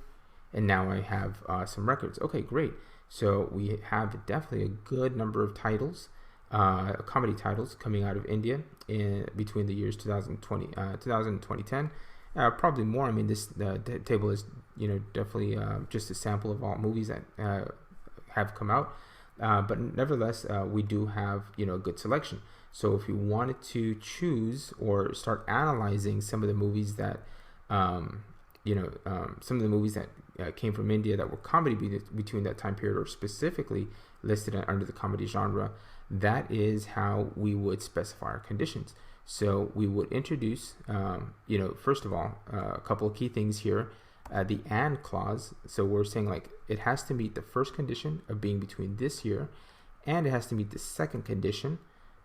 And now I have some records. Okay, great. So we have definitely a good number of titles, comedy titles coming out of India between the years 2020, 2000 and 2010. Probably more. I mean, this table is definitely just a sample of all movies that have come out. But nevertheless, we do have a good selection. So if you wanted to choose or start analyzing some of the movies that came from India that were comedy between that time period, or specifically listed under the comedy genre, that is how we would specify our conditions. So we would introduce, first of all, a couple of key things here. The and clause. So we're saying like it has to meet the first condition of being between this year, and it has to meet the second condition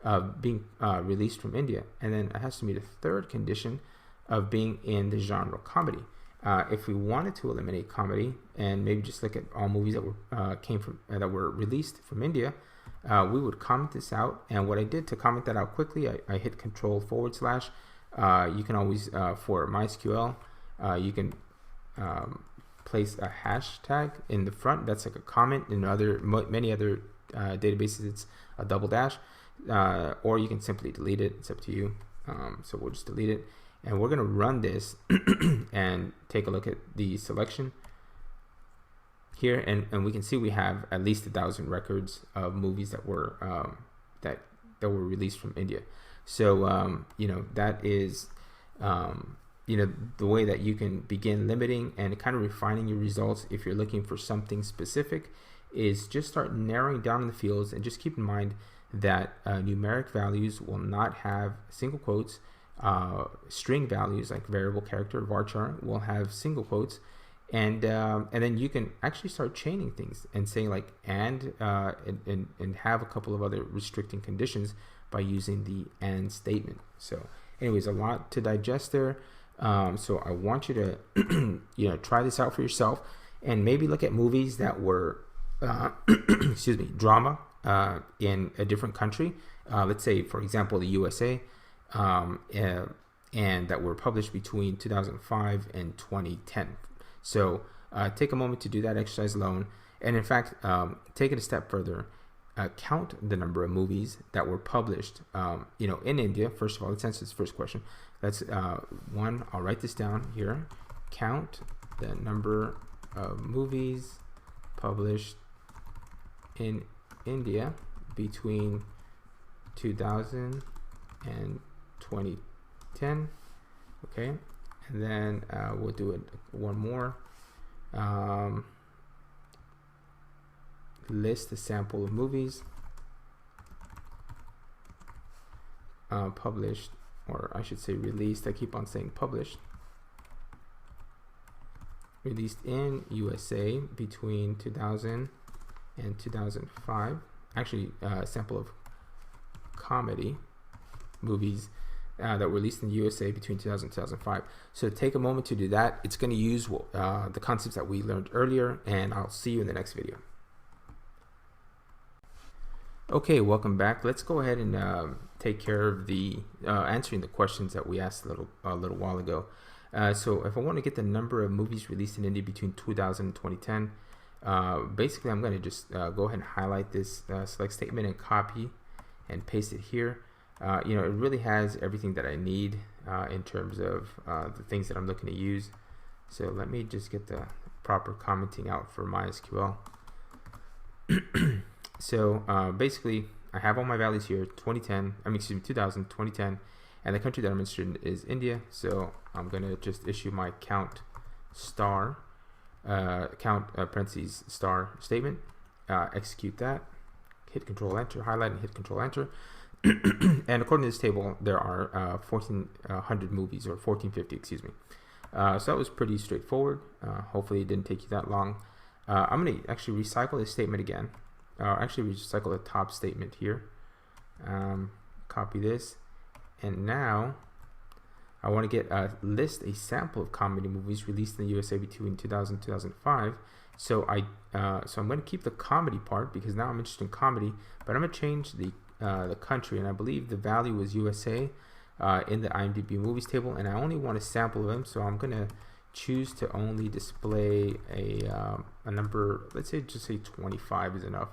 of being released from India, and then it has to meet a third condition of being in the genre comedy. If we wanted to eliminate comedy and maybe just look at all movies that were that were released from India, we would comment this out. And what I did to comment that out quickly, I hit Control /. You can always for MySQL, you can place a hashtag in the front. That's like a comment. In many other databases, it's a double dash, or you can simply delete it. It's up to you. So we'll just delete it. And we're going to run this and take a look at the selection here, and we can see we have at least 1,000 records of movies that were that were released from India. So that is the way that you can begin limiting and kind of refining your results. If you're looking for something specific, is just start narrowing down in the fields, and just keep in mind that numeric values will not have single quotes. String values like variable, character, varchar will have single quotes, and then you can actually start chaining things and saying like and have a couple of other restricting conditions by using the and statement. So Anyways, a lot to digest there. So I want you to, try this out for yourself and maybe look at movies that were, excuse me, drama in a different country. Let's say, for example, the USA, and that were published between 2005 and 2010. So take a moment to do that exercise alone. And in fact, take it a step further. Count the number of movies that were published, in India. First of all, let's answer this first question. Let's one. I'll write this down here. Count the number of movies published in India between 2000 and 2010. Okay, and then we'll do it one more. List a sample of movies published, or I should say released. I keep on saying published. Released in USA between 2000 and 2005. Actually, a sample of comedy movies that were released in the USA between 2000 and 2005. So take a moment to do that. It's going to use the concepts that we learned earlier, and I'll see you in the next video. Okay, welcome back. Let's go ahead and take care of the answering the questions that we asked a little while ago. So if I want to get the number of movies released in India between 2000 and 2010, basically I'm going to just go ahead and highlight this select statement and copy and paste it here. It really has everything that I need in terms of the things that I'm looking to use. So let me just get the proper commenting out for MySQL. So basically, I have all my values here: 2000, 2010, and the country that I'm interested in is India. So I'm gonna just issue my count star, parentheses star statement. Execute that. Hit Control Enter. Highlight and hit Control Enter. And according to this table, there are 1,400 movies, or 1,450, excuse me. So that was pretty straightforward. Hopefully, it didn't take you that long. I'm gonna actually recycle this statement again. Actually recycle the top statement here. Copy this, and now I want to get list a sample of comedy movies released in the USA between 2000 and 2005. So I'm going to keep the comedy part because now I'm interested in comedy, but I'm going to change the country, and I believe the value was USA in the IMDb movies table, and I only want a sample of them. So I'm going to choose to only display a number. Let's say just say 25 is enough.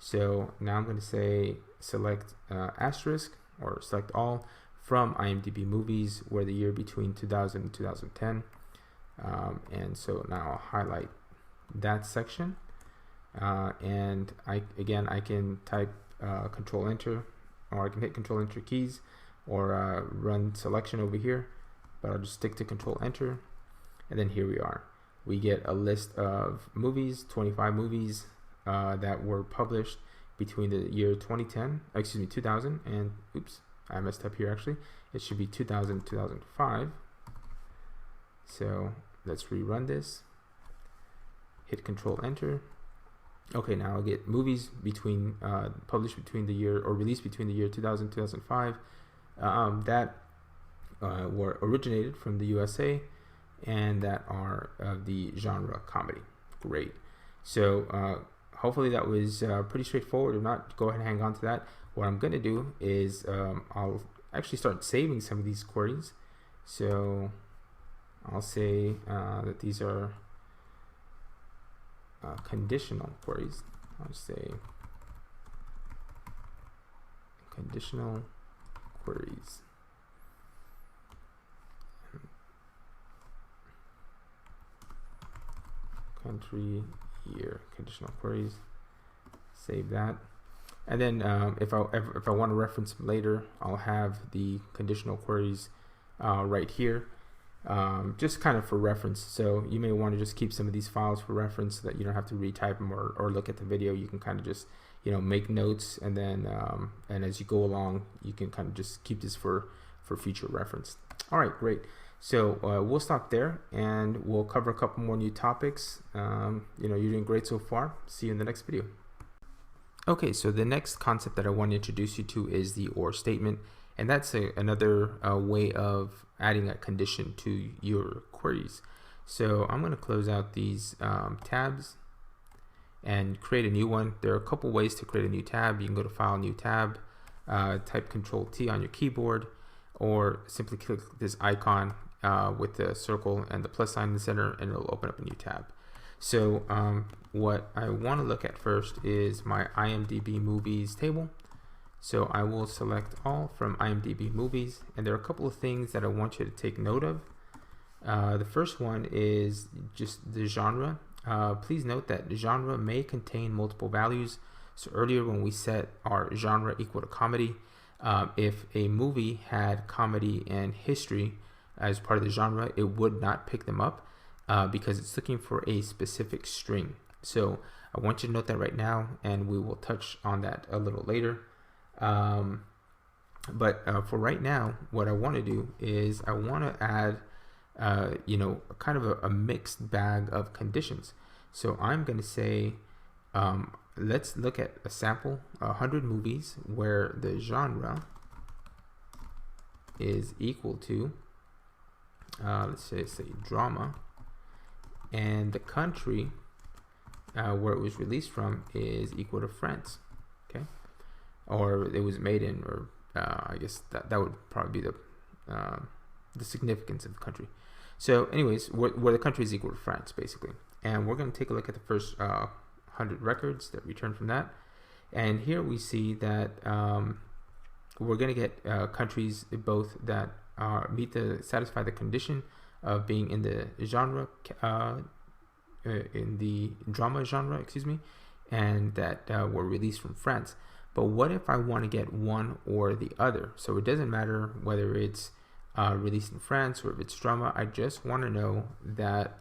So now I'm going to say select asterisk, or select all from IMDb movies where the year between 2000 and 2010. And so now I'll highlight that section, and I can type Control Enter, or I can hit Control Enter keys, or run selection over here, but I'll just stick to Control Enter. And then here we are. We get a list of movies, 25 movies that were published between the year 2000, and oops, I messed up here actually. It should be 2000, 2005. So let's rerun this. Hit Control Enter. Okay, now I'll get movies between published between the year, or released between the year 2000 2005 that were originated from the USA and that are of the genre comedy. Great. So hopefully that was pretty straightforward. If not, go ahead and hang on to that. What I'm going to do is I'll actually start saving some of these queries. So I'll say that these are conditional queries. I'll say conditional queries. Country, year, conditional queries. Save that. And then if I want to reference them later, I'll have the conditional queries right here, just kind of for reference. So you may want to just keep some of these files for reference so that you don't have to retype them or look at the video. You can kind of just make notes, and then and as you go along, you can kind of just keep this for future reference. All right, great. So we'll stop there, and we'll cover a couple more new topics. You're doing great so far. See you in the next video. Okay, so the next concept that I want to introduce you to is the OR statement. And that's another way of adding a condition to your queries. So I'm going to close out these tabs and create a new one. There are a couple ways to create a new tab. You can go to File, New Tab, type Control-T on your keyboard, or simply click this icon with the circle and the plus sign in the center, and it'll open up a new tab. So what I want to look at first is my IMDb movies table. So I will select all from IMDb movies, and there are a couple of things that I want you to take note of. The first one is just the genre. Please note that the genre may contain multiple values. So earlier when we set our genre equal to comedy, if a movie had comedy and history as part of the genre, it would not pick them up because it's looking for a specific string. So I want you to note that right now, and we will touch on that a little later. But for right now, what I want to do is I want to add kind of a mixed bag of conditions. So I'm going to say, let's look at a sample, 100 movies where the genre is equal to, let's say drama, and the country where it was released from is equal to France, okay? Or it was made in, or I guess that would probably be the significance of the country. So anyways, where the country is equal to France, basically. And we're going to take a look at the first 100 records that return from that. And here we see that we're going to get countries both that satisfy the condition of being in the genre, in the drama genre, and that were released from France. But what if I want to get one or the other? So it doesn't matter whether it's released in France or if it's drama. I just want to know that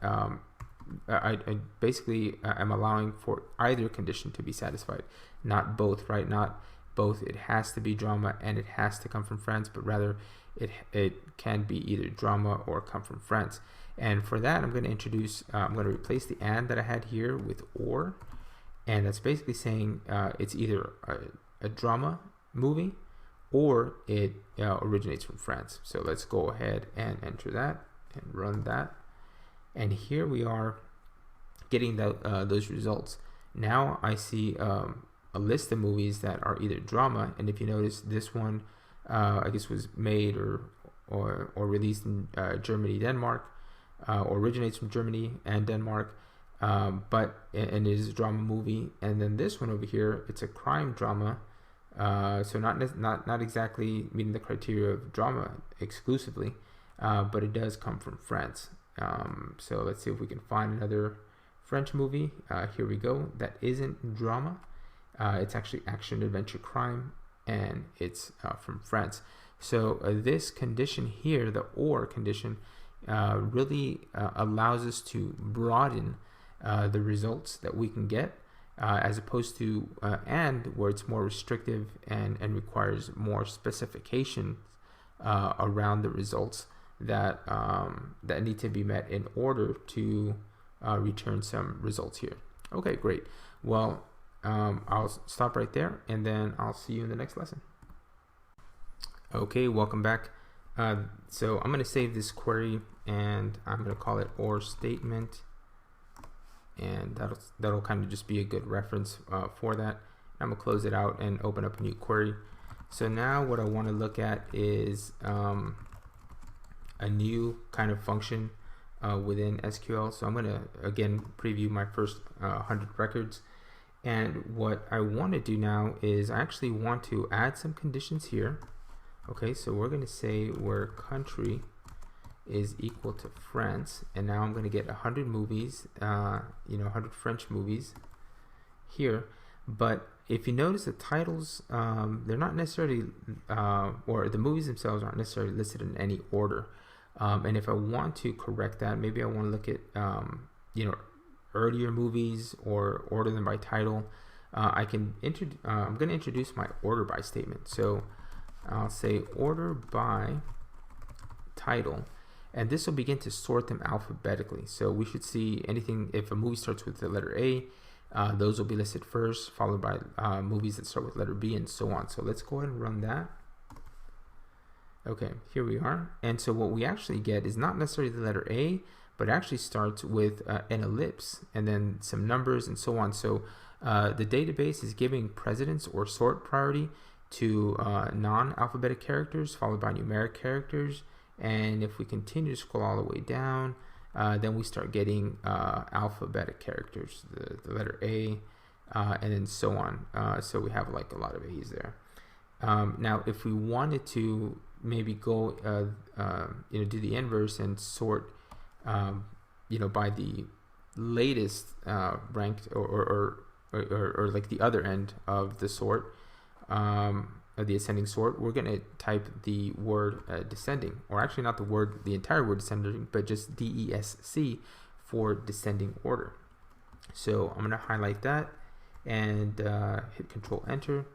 I basically am allowing for either condition to be satisfied, not both, right? Not both. It has to be drama and it has to come from France, but rather it can be either drama or come from France. And for that, I'm going to introduce, I'm going to replace the and that I had here with or, and that's basically saying it's either a drama movie or it originates from France. So let's go ahead and enter that and run that. And here we are getting those results. Now I see a list of movies that are either drama, and if you notice, this one I guess was made or released in Germany, Denmark, or originates from Germany and Denmark, and it is a drama movie. And then this one over here, it's a crime drama, so not exactly meeting the criteria of drama exclusively, but it does come from France. So let's see if we can find another French movie. Here we go. That isn't drama. It's actually action, adventure, crime, and it's from France. So this condition here, the or condition, really allows us to broaden the results that we can get, as opposed to and, where it's more restrictive and requires more specifications around the results that need to be met in order to return some results here. Okay, great. Well, I'll stop right there, and then I'll see you in the next lesson. Okay, welcome back. So I'm going to save this query, and I'm going to call it or statement, and that'll kind of just be a good reference for that. I'm going to close it out and open up a new query. So now what I want to look at is a new kind of function within SQL. So I'm going to again preview my first 100 records, and what I want to do now is I actually want to add some conditions here. Okay, so we're going to say where country is equal to France, and now I'm going to get 100 movies, 100 French movies here. But if you notice, the titles, they're not necessarily, or the movies themselves aren't necessarily listed in any order. And if I want to correct that, maybe I want to look at, earlier movies or order them by title. I'm going to introduce my order by statement. So I'll say order by title, and this will begin to sort them alphabetically. So we should see anything, if a movie starts with the letter A, those will be listed first, followed by movies that start with letter B, and so on. So let's go ahead and run that. Okay, here we are. And so what we actually get is not necessarily the letter A, but it actually starts with an ellipse and then some numbers and so on. So the database is giving precedence or sort priority to non-alphabetic characters followed by numeric characters. And if we continue to scroll all the way down, then we start getting alphabetic characters, the letter A, and then so on. So we have like a lot of A's there. Now, if we wanted to maybe go, do the inverse and sort, by the latest ranked or like the other end of the sort, of the ascending sort, we're going to type the word descending, or actually not the entire word descending, but just DESC for descending order. So I'm going to highlight that and hit Control Enter.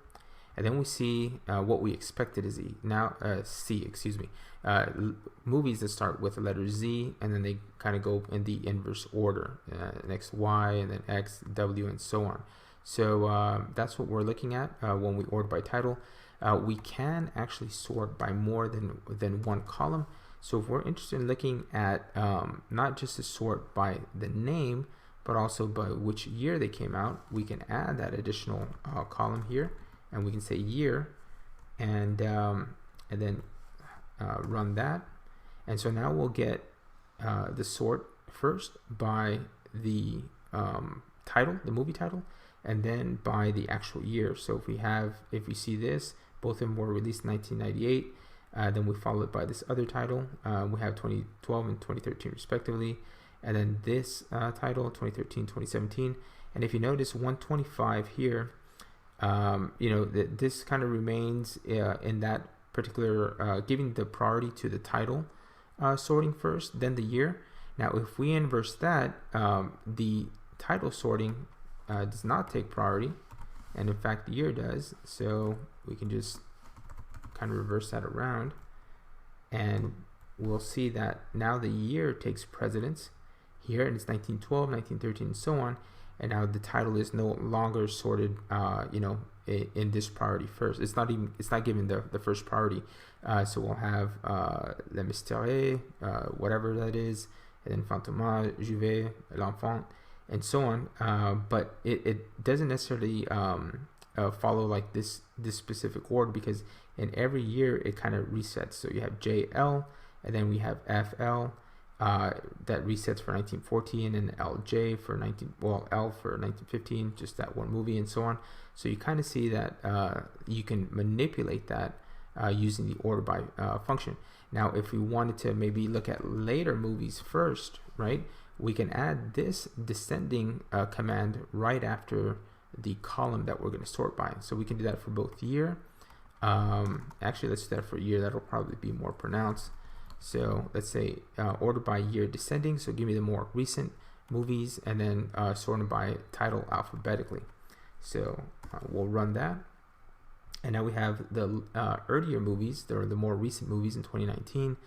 And then we see what we expected is C, movies that start with the letter Z, and then they kind of go in the inverse order, next Y, and then X, W, and so on. So that's what we're looking at when we order by title. We can actually sort by more than one column. So if we're interested in looking at not just to sort by the name, but also by which year they came out, we can add that additional column here. And we can say year, and then run that. And so now we'll get the sort first by the title, the movie title, and then by the actual year. So if we see this, both of them were released in 1998, then we follow it by this other title. We have 2012 and 2013 respectively, and then this title, 2013, 2017. And if you notice 125 here, this kind of remains in that particular, giving the priority to the title sorting first, then the year. Now, if we inverse that, the title sorting does not take priority, and in fact, the year does. So we can just kind of reverse that around, and we'll see that now the year takes precedence here, and it's 1912, 1913, and so on. And now the title is no longer sorted, in this priority first. It's not given the first priority. So we'll have Le Mystère, whatever that is, and then Fantomas, Juvet, L'Enfant, and so on. But it doesn't necessarily follow like this specific order, because in every year it kind of resets. So you have JL, and then we have FL. That resets for 1914, and LJ for L for 1915, just that one movie, and so on. So you kind of see that you can manipulate that using the order by function. Now, if we wanted to maybe look at later movies first, right, we can add this descending command right after the column that we're going to sort by. So we can do that for both year. Actually, let's do that for year. That'll probably be more pronounced. So let's say order by year descending. So give me the more recent movies, and then sorting by title alphabetically. So we'll run that. And now we have the earlier movies. There are the more recent movies in 2019.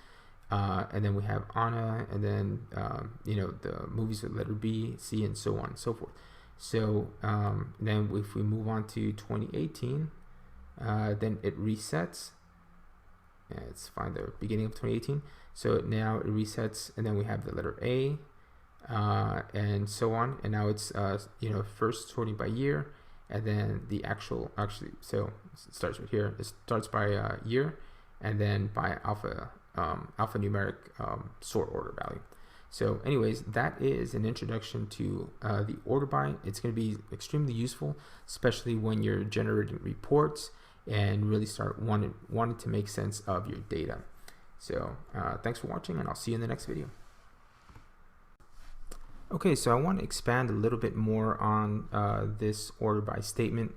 And then we have Anna, and then, the movies with letter B, C, and so on and so forth. So then if we move on to 2018, then it resets. Let's find the beginning of 2018. So now it resets, and then we have the letter A, and so on. And now it's first sorting by year, and then the so it starts right here. It starts by year, and then by alphanumeric sort order value. So anyways, that is an introduction to the order by. It's going to be extremely useful, especially when you're generating reports and really start wanting to make sense of your data. So thanks for watching, and I'll see you in the next video. Okay, so I want to expand a little bit more on this order by statement,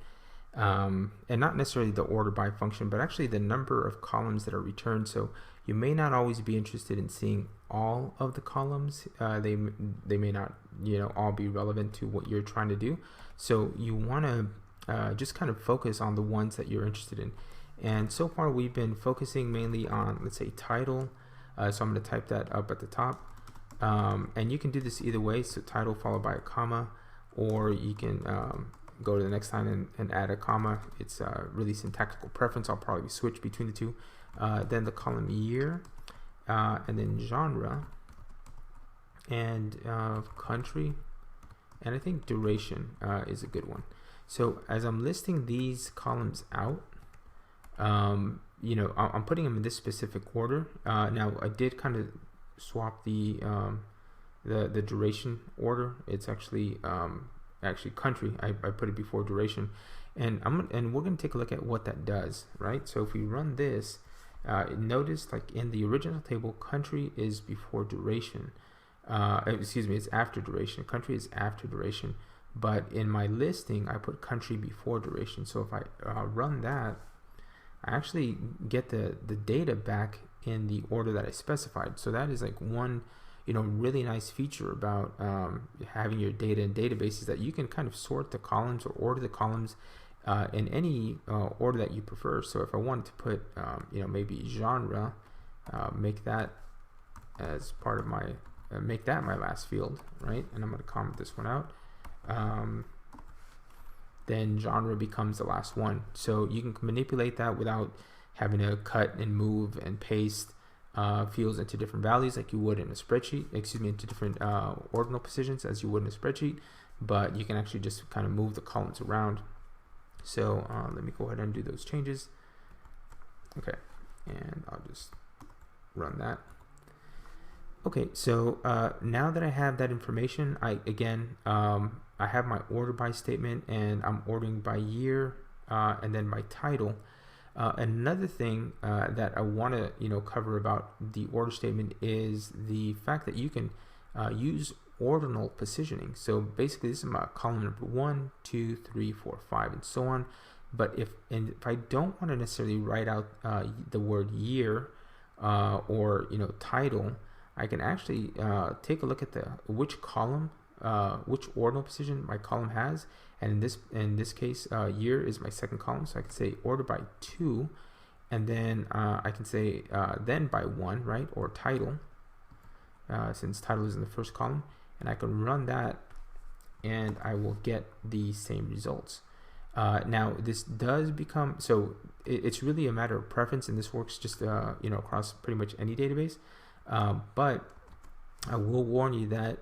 and not necessarily the order by function, but actually the number of columns that are returned. So you may not always be interested in seeing all of the columns. They may not all be relevant to what you're trying to do. So you want to just kind of focus on the ones that you're interested in. And so far we've been focusing mainly on, let's say, title. So I'm going to type that up at the top. And you can do this either way, so title followed by a comma, or you can go to the next line and add a comma. It's really syntactical preference. I'll probably switch between the two. then the column year, and then genre, and country, and I think duration is a good one. So as I'm listing these columns out, you know, I'm putting them in this specific order. Now I did kind of swap the duration order. It's actually country. I put it before duration, and we're gonna take a look at what that does, right? So if we run this, notice like in the original table, country is before duration. Excuse me, it's after duration. Country is after duration, but in my listing, I put country before duration. So if I run that, I actually get the data back in the order that I specified. So that is like one, you know, really nice feature about having your data in databases, that you can kind of sort the columns or order the columns in any order that you prefer. So if I wanted to put, you know, maybe genre, make that as part of my, make that my last field, right? And I'm going to comment this one out. Then genre becomes the last one. So you can manipulate that without having to cut and move and paste fields into different values like you would in a spreadsheet, excuse me, into different ordinal positions as you would in a spreadsheet, but you can actually just kind of move the columns around. So let me go ahead and do those changes. Okay, and I'll just run that. Okay, so now that I have that information, I have my order by statement, and I'm ordering by year, and then my title. Another thing that I want to, you know, cover about the order statement is the fact that you can use ordinal positioning. So basically, this is my column number 1, 2, 3, 4, 5, and so on. But if I don't want to necessarily write out the word year or, you know, title, I can actually take a look at which column, which ordinal position my column has, and in this case, year is my second column, so I can say order by 2, and then I can say then by 1, right, or title, since title is in the first column, and I can run that, and I will get the same results. Now this does become, so it's really a matter of preference, and this works just you know, across pretty much any database. But I will warn you that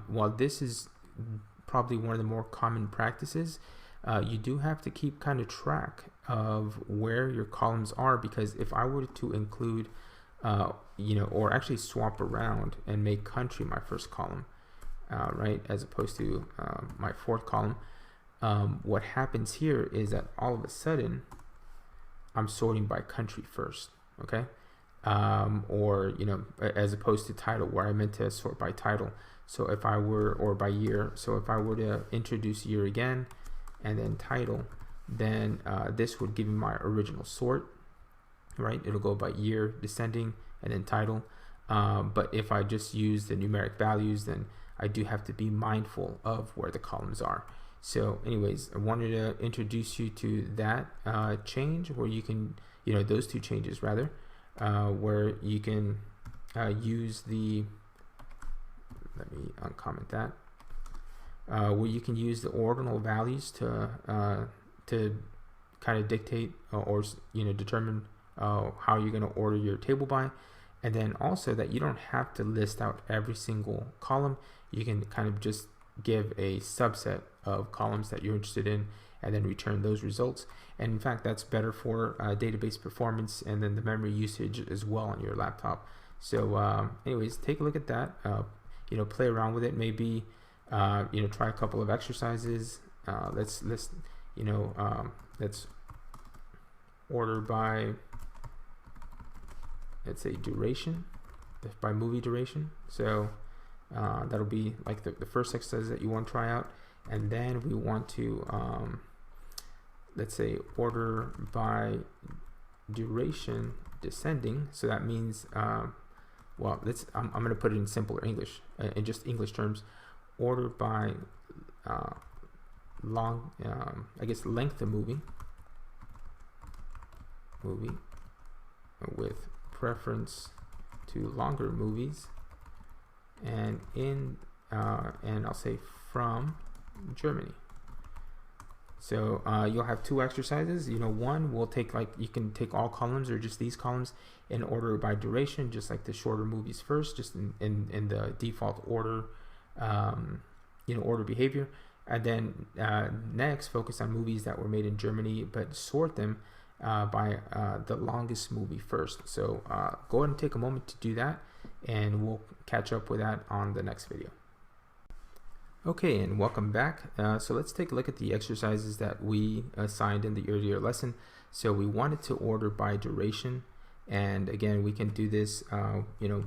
while this is probably one of the more common practices, you do have to keep kind of track of where your columns are, because if I were to include, you know, or actually swap around and make country my first column, right, as opposed to my fourth column, what happens here is that all of a sudden I'm sorting by country first, okay? Or, you know, as opposed to title, where I meant to sort by title. So if I were, or by year, so if I were to introduce year again and then title, then this would give me my original sort, right? It'll go by year, descending, and then title. But if I just use the numeric values, then I do have to be mindful of where the columns are. So anyways, I wanted to introduce you to that change, where you can, you know, those two changes rather, where you can use the, let me uncomment that, where you can use the ordinal values to kind of dictate or you know, determine how you're going to order your table by, and then also that you don't have to list out every single column. You can kind of just give a subset of columns that you're interested in and then return those results. And in fact, that's better for database performance and then the memory usage as well on your laptop. So anyways, take a look at that, you know, play around with it. Maybe you know, try a couple of exercises. Let's you know, let's order by, let's say, duration, by movie duration. So that'll be like the first exercise that you want to try out. And then we want to let's say order by duration descending. So that means well, I'm going to put it in simpler English, in just English terms. Order by long, I guess, length of movie with preference to longer movies, and in and I'll say from Germany. So you'll have two exercises. One will take, like, you can take all columns or just these columns in order by duration, just like the shorter movies first, just in the default order, order behavior. And then next, focus on movies that were made in Germany, but sort them by the longest movie first. So go ahead and take a moment to do that, and we'll catch up with that on the next video. Okay, and welcome back. So let's take a look at the exercises that we assigned in the earlier lesson. So we wanted to order by duration, and again, we can do this,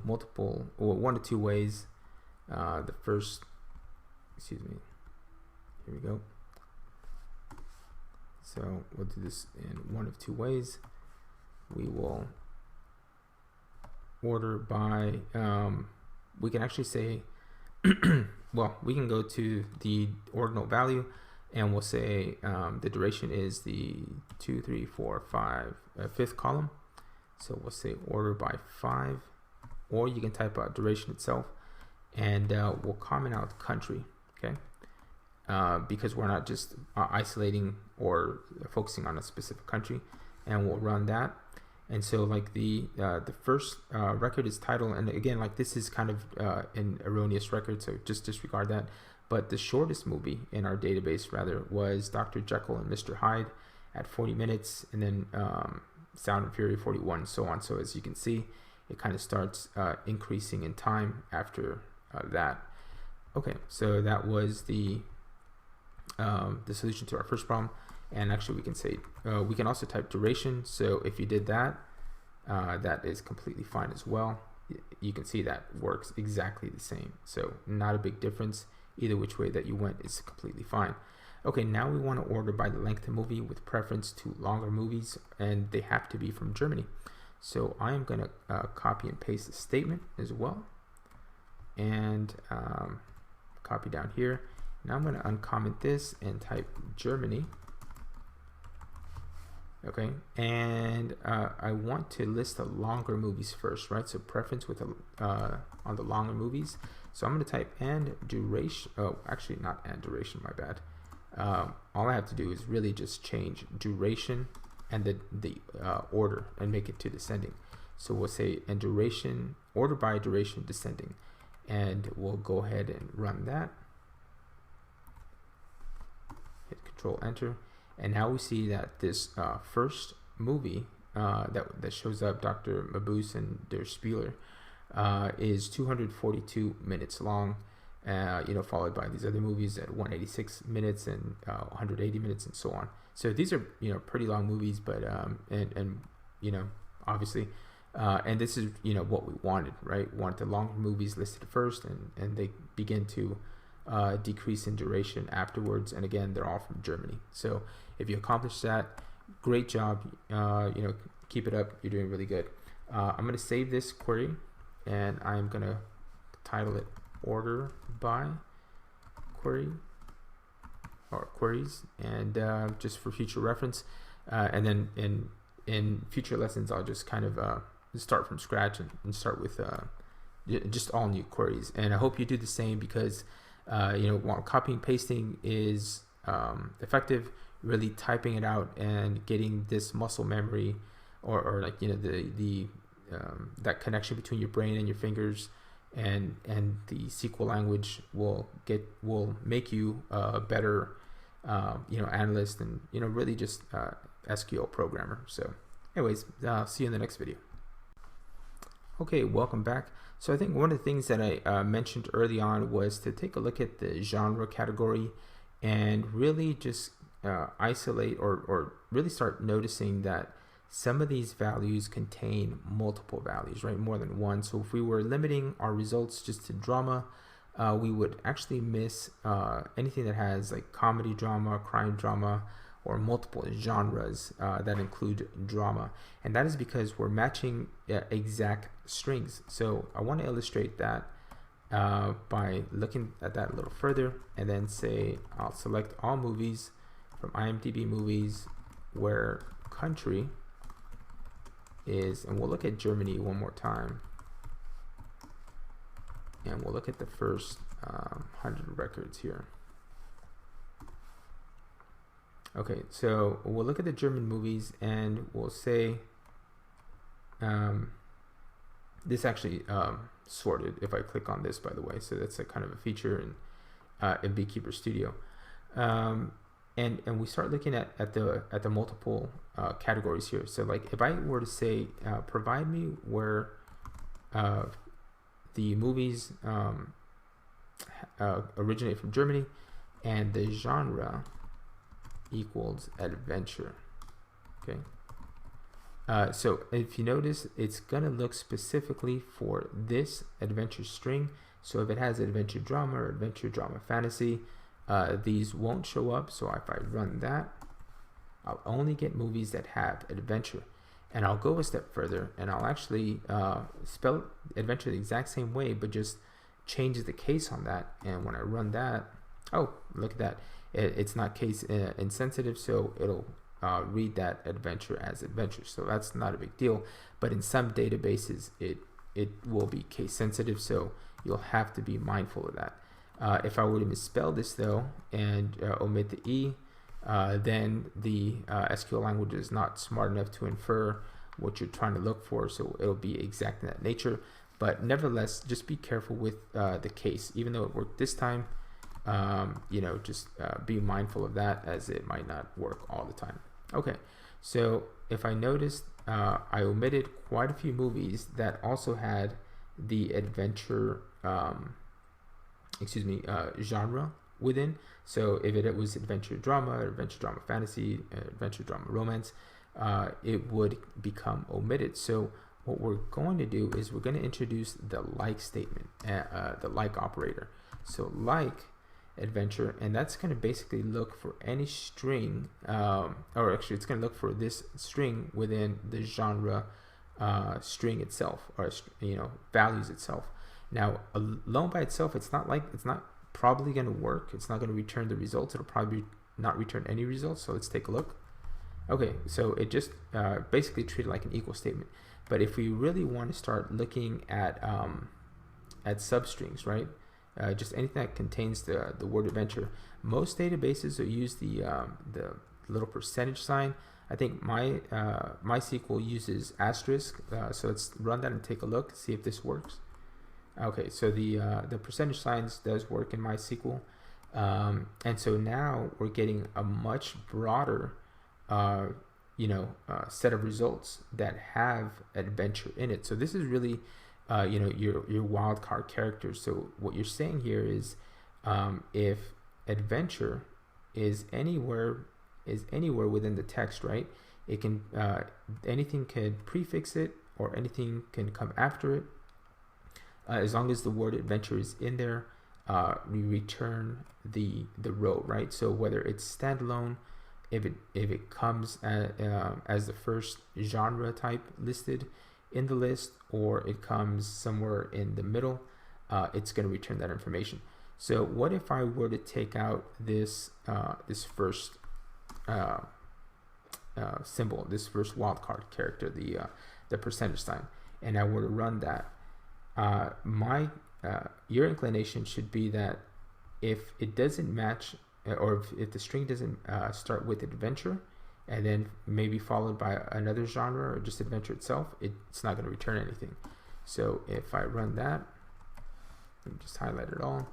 multiple, or one of two ways. The first, here we go. So we'll do this in one of two ways. We will order by, we can actually say, well, we can go to the ordinal value, and we'll say the duration is the 2, 3, 4, 5, fifth column. So we'll say order by 5, or you can type out duration itself, and we'll comment out country, okay? Because we're not just isolating or focusing on a specific country, and we'll run that. And so, like, the first record is title, and again, like, this is kind of an erroneous record, so just disregard that. But the shortest movie in our database, rather, was Dr. Jekyll and Mr. Hyde at 40 minutes, and then Sound and Fury 41, and so on. So as you can see, it kind of starts increasing in time after that. Okay, so that was the solution to our first problem. And actually, we can say we can also type duration. So if you did that, that is completely fine as well. You can see that works exactly the same. So not a big difference. Either which way that you went is completely fine. Okay, now we want to order by the length of movie with preference to longer movies, and they have to be from Germany. So I am going to copy and paste the statement as well, and copy down here. Now I'm going to uncomment this and type Germany. Okay, and I want to list the longer movies first, right? So preference with on the longer movies. So I'm going to type and duration. Oh, actually not and duration, my bad. All I have to do is really just change duration and the order and make it to descending. So we'll say and duration, order by duration descending, and we'll go ahead and run that. Hit Control Enter. And now we see that this first movie that shows up, Dr. Mabuse and Der Spieler, is 242 minutes long, followed by these other movies at 186 minutes and 180 minutes and so on. So these are, pretty long movies, but obviously, and this is, what we wanted, right? We want the longer movies listed first, and they begin to decrease in duration afterwards. And again, they're all from Germany. So if you accomplish that, great job. Keep it up. You're doing really good. I'm going to save this query, and I'm going to title it order by query or queries, and just for future reference. And then in future lessons, I'll just kind of start from scratch and start with just all new queries. And I hope you do the same, because while copying and pasting is effective, really typing it out and getting this muscle memory, or like that connection between your brain and your fingers and the SQL language will make you a better analyst and really just SQL programmer. So anyways, see you in the next video. Okay, welcome back. So I think one of the things that I mentioned early on was to take a look at the genre category and really just isolate or really start noticing that some of these values contain multiple values, right? More than one. So if we were limiting our results just to drama, we would actually miss anything that has like comedy drama, crime drama, or multiple genres that include drama. And that is because we're matching exact strings. So I want to illustrate that by looking at that a little further, and then say I'll select all movies from IMDb movies where country is, and we'll look at Germany one more time, and we'll look at the first 100 records here. Okay, so we'll look at the German movies and we'll say this actually sorted if I click on this, by the way. So that's a kind of a feature in Beekeeper Studio. And we start looking at the multiple categories here. So like if I were to say provide me where the movies originate from Germany and the genre equals adventure. Okay. So if you notice, it's gonna look specifically for this adventure string. So if it has adventure drama or adventure drama fantasy, these won't show up. So if I run that, I'll only get movies that have adventure. And I'll go a step further and I'll actually spell adventure the exact same way, but just change the case on that. And when I run that, oh, look at that. It's not case insensitive, so it'll read that adventure as adventure. So that's not a big deal. But in some databases, it will be case sensitive, so you'll have to be mindful of that. If I were to misspell this though and omit the E, then the SQL language is not smart enough to infer what you're trying to look for, so it'll be exact in that nature. But nevertheless, just be careful with the case. Even though it worked this time, just be mindful of that, as it might not work all the time. Okay, so if I noticed, I omitted quite a few movies that also had the adventure genre within. So if it was adventure drama fantasy, adventure drama romance, it would become omitted. So what we're going to do is we're going to introduce the like statement, the like operator. So like adventure, and that's going to basically look for any string, or actually it's going to look for this string within the genre string itself, or values itself. Now alone by itself, it's not probably going to work. It's not going to return the results. It'll probably not return any results. So let's take a look. Okay, so it just basically treated like an equal statement. But if we really want to start looking at substrings, right? Just anything that contains the word adventure. Most databases will use the little percentage sign. I think MySQL uses asterisk. So let's run that and take a look, see if this works. Okay, so the percentage signs does work in MySQL, and so now we're getting a much broader set of results that have adventure in it. So this is really your wildcard characters. So what you're saying here is if adventure is anywhere within the text, right? It can anything can prefix it or anything can come after it. As long as the word adventure is in there, we return the row, right? So whether it's standalone, if it comes as the first genre type listed in the list, or it comes somewhere in the middle, it's going to return that information. So what if I were to take out this first symbol, this first wildcard character, the percentage sign, and I were to run that? Your inclination should be that if it doesn't match, or if the string doesn't start with adventure and then maybe followed by another genre or just adventure itself, it's not going to return anything. So if I run that, let me just highlight it all,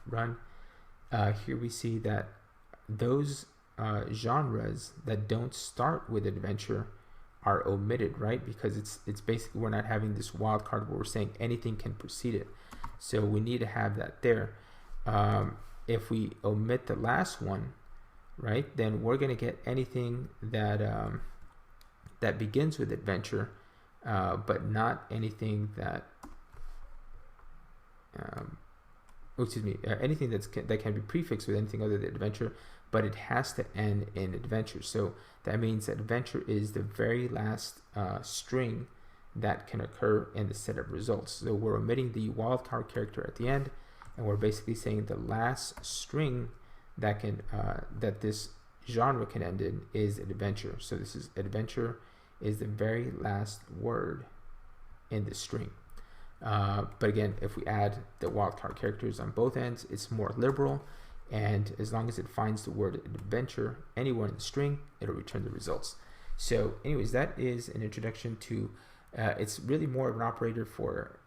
run, here we see that those genres that don't start with adventure are omitted, right? Because it's basically, we're not having this wildcard where we're saying anything can precede it. So we need to have that there. If we omit the last one, right, then we're going to get anything that that begins with adventure, but not anything that anything that can be prefixed with anything other than adventure, but it has to end in adventure. So that means that adventure is the very last string that can occur in the set of results. So we're omitting the wildcard character at the end, and we're basically saying the last string that can that this genre can end in is adventure. So this is adventure is the very last word in the string. But again, if we add the wildcard characters on both ends, it's more liberal. and as long as it finds the word adventure anywhere in the string, it'll return the results. So anyways, that is an introduction to it's really more of an operator for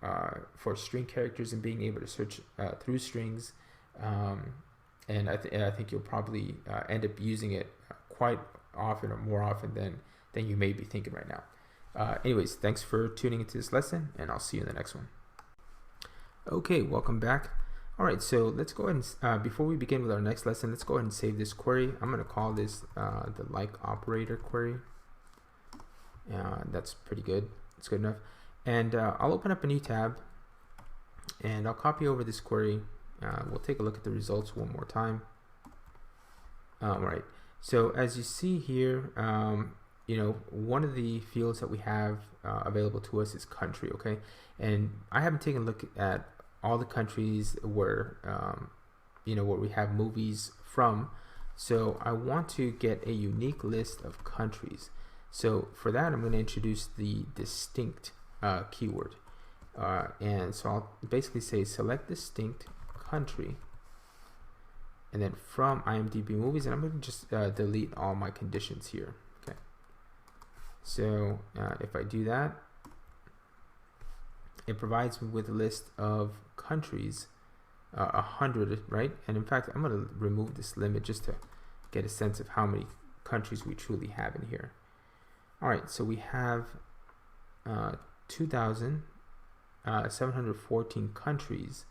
string characters and being able to search through strings, and I think you'll probably end up using it quite often, or more often than you may be thinking right now. Anyways, thanks for tuning into this lesson, and I'll see you in the next one. Okay, welcome back. All right, so let's go ahead and before we begin with our next lesson, let's go ahead and save this query. I'm going to call this the like operator query. That's pretty good. It's good enough. And I'll open up a new tab, and I'll copy over this query. We'll take a look at the results one more time. All right. So as you see here, one of the fields that we have available to us is country. Okay, and I haven't taken a look at all the countries where where we have movies from. So I want to get a unique list of countries. So for that, I'm going to introduce the distinct keyword. And so I'll basically say select distinct country, and then from IMDb movies, and I'm going to just delete all my conditions here. Okay. So if I do that, it provides me with a list of countries, 100, right? And in fact, I'm going to remove this limit just to get a sense of how many countries we truly have in here. All right, so we have 2,714 countries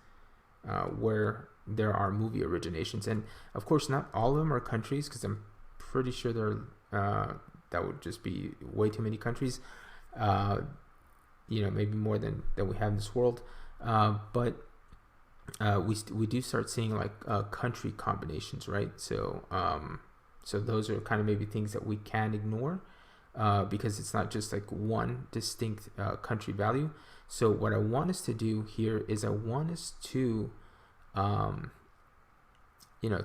where there are movie originations, and of course, not all of them are countries, because I'm pretty sure that would just be way too many countries. Maybe more than we have in this world, but we do start seeing like country combinations, right? So so those are kind of maybe things that we can ignore because it's not just like one distinct country value. So what I want us to do here is I want us to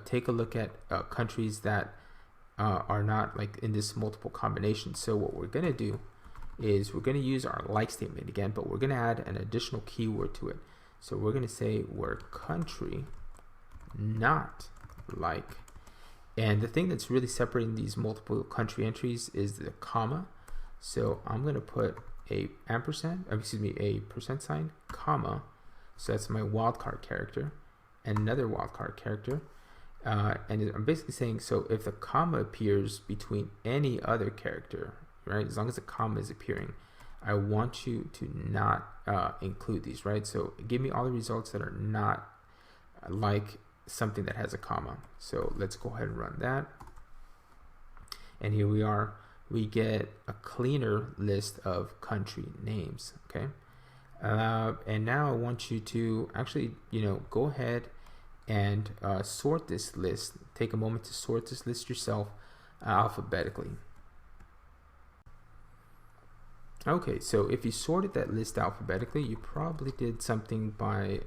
take a look at countries that are not like in this multiple combination. So what we're going to do is we're going to use our like statement again, but we're going to add an additional keyword to it. So we're going to say where country not like, and the thing that's really separating these multiple country entries is the comma. So I'm going to put a percent sign, comma. So that's my wildcard character, and another wildcard character. And I'm basically saying, so if the comma appears between any other character, right, as long as the comma is appearing, I want you to not include these, right? So give me all the results that are not like something that has a comma. So let's go ahead and run that. And here we are. We get a cleaner list of country names, okay? And now I want you to actually, go ahead and sort this list. Take a moment to sort this list yourself alphabetically. Okay, so if you sorted that list alphabetically, you probably did something by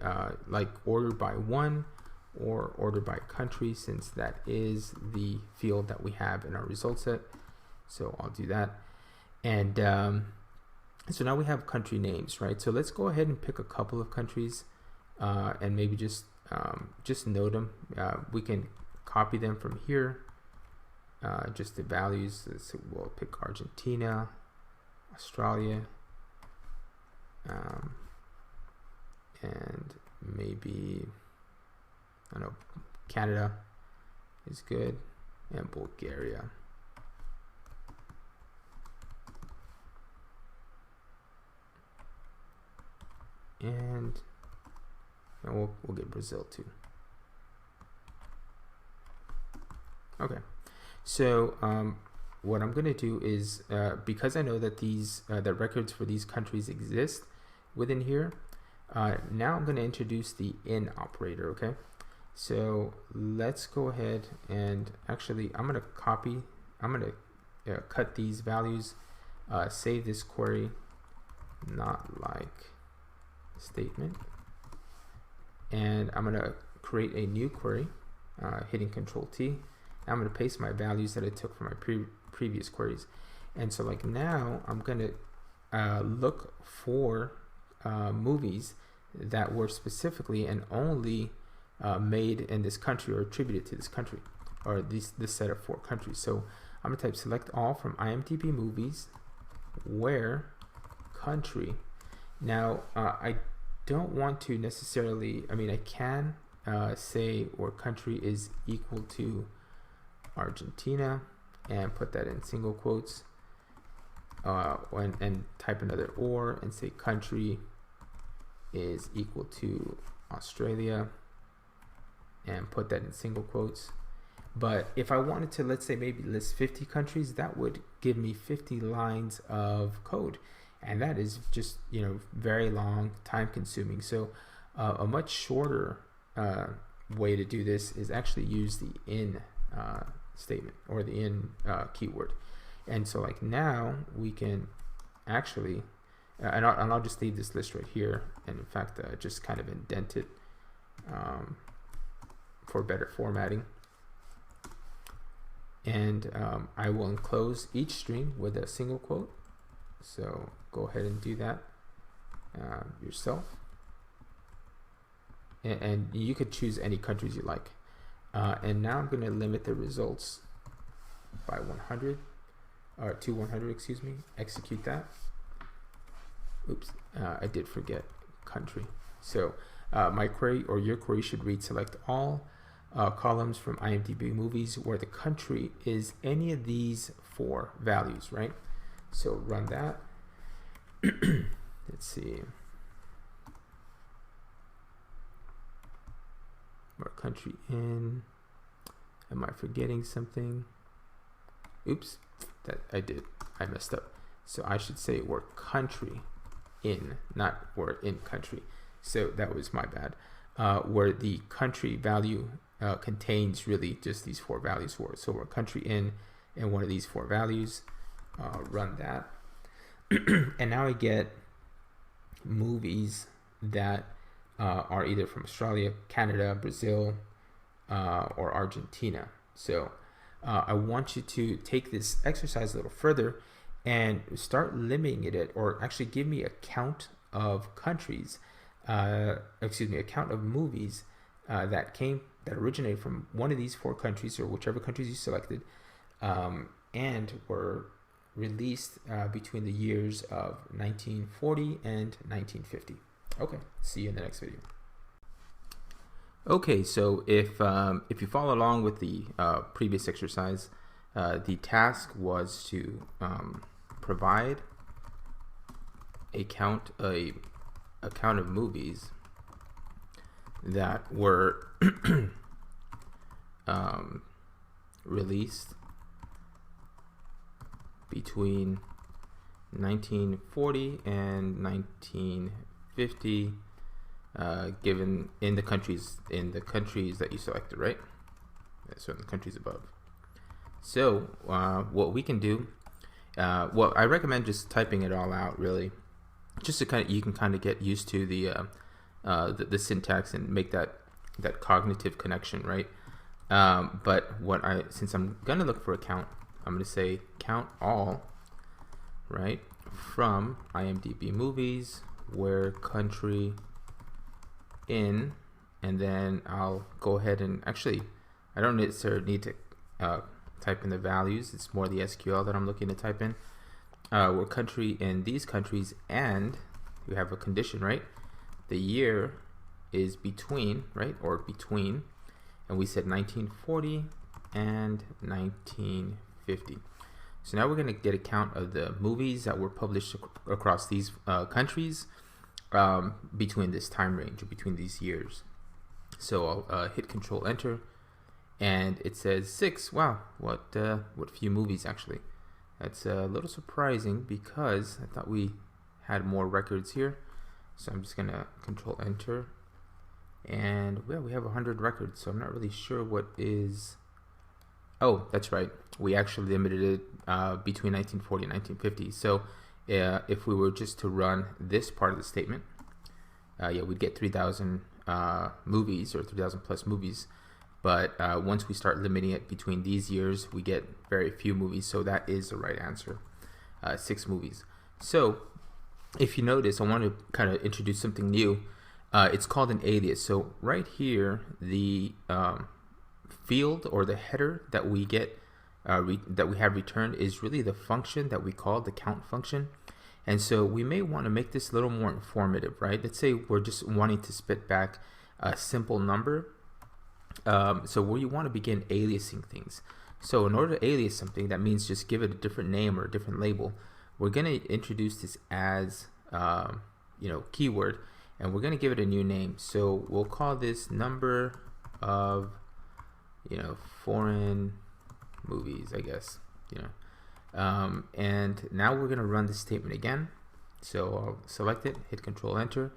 like order by one or order by country, since that is the field that we have in our result set. So I'll do that. And so now we have country names, right? So let's go ahead and pick a couple of countries and maybe just note them. We can copy them from here, just the values. We'll pick Argentina, Australia, and maybe, I don't know, Canada is good, and Bulgaria. And we'll get Brazil too. Okay, so what I'm going to do is because I know that the records for these countries exist within here, now I'm going to introduce the in operator. Okay, so let's go ahead and actually I'm going to cut these values, save this query, not like statement, and I'm going to create a new query, hitting Control T. I'm going to paste my values that I took from my previous queries. And so like now I'm going to look for movies that were specifically and only made in this country or attributed to this country, or this set of 4 countries. So I'm gonna type select all from IMDb movies where country. Now I don't want to necessarily, I mean, I can say where country is equal to Argentina and put that in single quotes, and type another or and say country is equal to Australia and put that in single quotes. But if I wanted to, let's say, maybe list 50 countries, that would give me 50 lines of code, and that is just, you know, very long, time consuming. So a much shorter way to do this is actually use the in statement, or the in keyword. And so like now we can actually and I'll just leave this list right here, and in fact just kind of indent it for better formatting. And I will enclose each string with a single quote. So go ahead and do that yourself. And you could choose any countries you like. And now I'm going to limit the results by 100, or to 100, excuse me. Execute that. Oops, I did forget country. So my query, or your query, should read select all columns from IMDb movies where the country is any of these 4 values, right? So run that. Let's see. Where country in. Am I forgetting something? Oops, that I did. I messed up. So I should say where country in, not where in country. So that was my bad. Where the country value contains really just these 4 values for it. So where country in and one of these 4 values. Run that. And now I get movies that are either from Australia, Canada, Brazil, or Argentina. So I want you to take this exercise a little further and start limiting it, or actually give me a count of countries, a count of movies that originated from one of these 4 countries, or whichever countries you selected, and were released between the years of 1940 and 1950. Okay, see you in the next video. Okay, so if you follow along with the previous exercise, the task was to provide a count of movies that were released between 1940 and 1950, given in the countries that you selected, right? So in the countries above. So what we can do, well, I recommend just typing it all out, really, just to you can kind of get used to the syntax and make that cognitive connection, right? But since I'm gonna look for a count, I'm gonna say count all, right, from IMDb movies where country in, and then I'll go ahead and actually, I don't necessarily need to type in the values. It's more the SQL that I'm looking to type in. Where country in these countries, and we have a condition, right? The year is between, right, or between, and we said 1940 and 1950. So now we're going to get a count of the movies that were published across these countries between this time range, or between these years. So I'll hit Control Enter, and it says 6. Wow, what few movies actually. That's a little surprising because I thought we had more records here. So I'm just gonna Control Enter, and well, we have 100 records. So I'm not really sure what is. Oh, that's right. We actually limited it between 1940 and 1950. So if we were just to run this part of the statement, yeah, we'd get 3,000 movies, or 3,000 plus movies. But once we start limiting it between these years, we get very few movies. So that is the right answer, 6 movies. So if you notice, I want to kind of introduce something new. it's called an alias. So right here, the field or the header that we get that we have returned is really the function that we call the count function. And so we may want to make this a little more informative, right? Let's say we're just wanting to spit back a simple number. So where you want to begin aliasing things. So in order to alias something, that means just give it a different name or a different label. We're going to introduce this as keyword, and we're going to give it a new name. So we'll call this number of foreign movies, I guess. And now we're going to run this statement again. So I'll select it, hit Control Enter,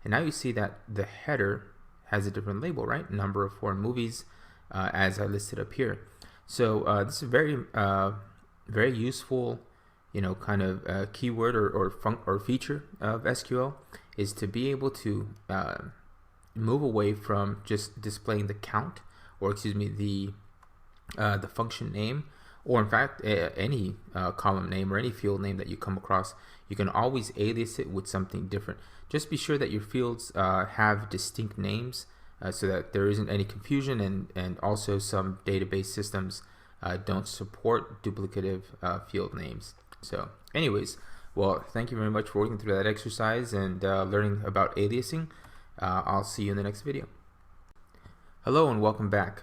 and now you see that the header has a different label, right? Number of foreign movies, as I listed up here. So this is very very useful kind of keyword or feature of SQL, is to be able to move away from just displaying the count, or excuse me, the function name, or in fact any column name or any field name that you come across. You can always alias it with something different. Just be sure that your fields have distinct names, so that there isn't any confusion, and also some database systems don't support duplicative field names. So anyways, well, thank you very much for working through that exercise and learning about aliasing. I'll see you in the next video. Hello and welcome back.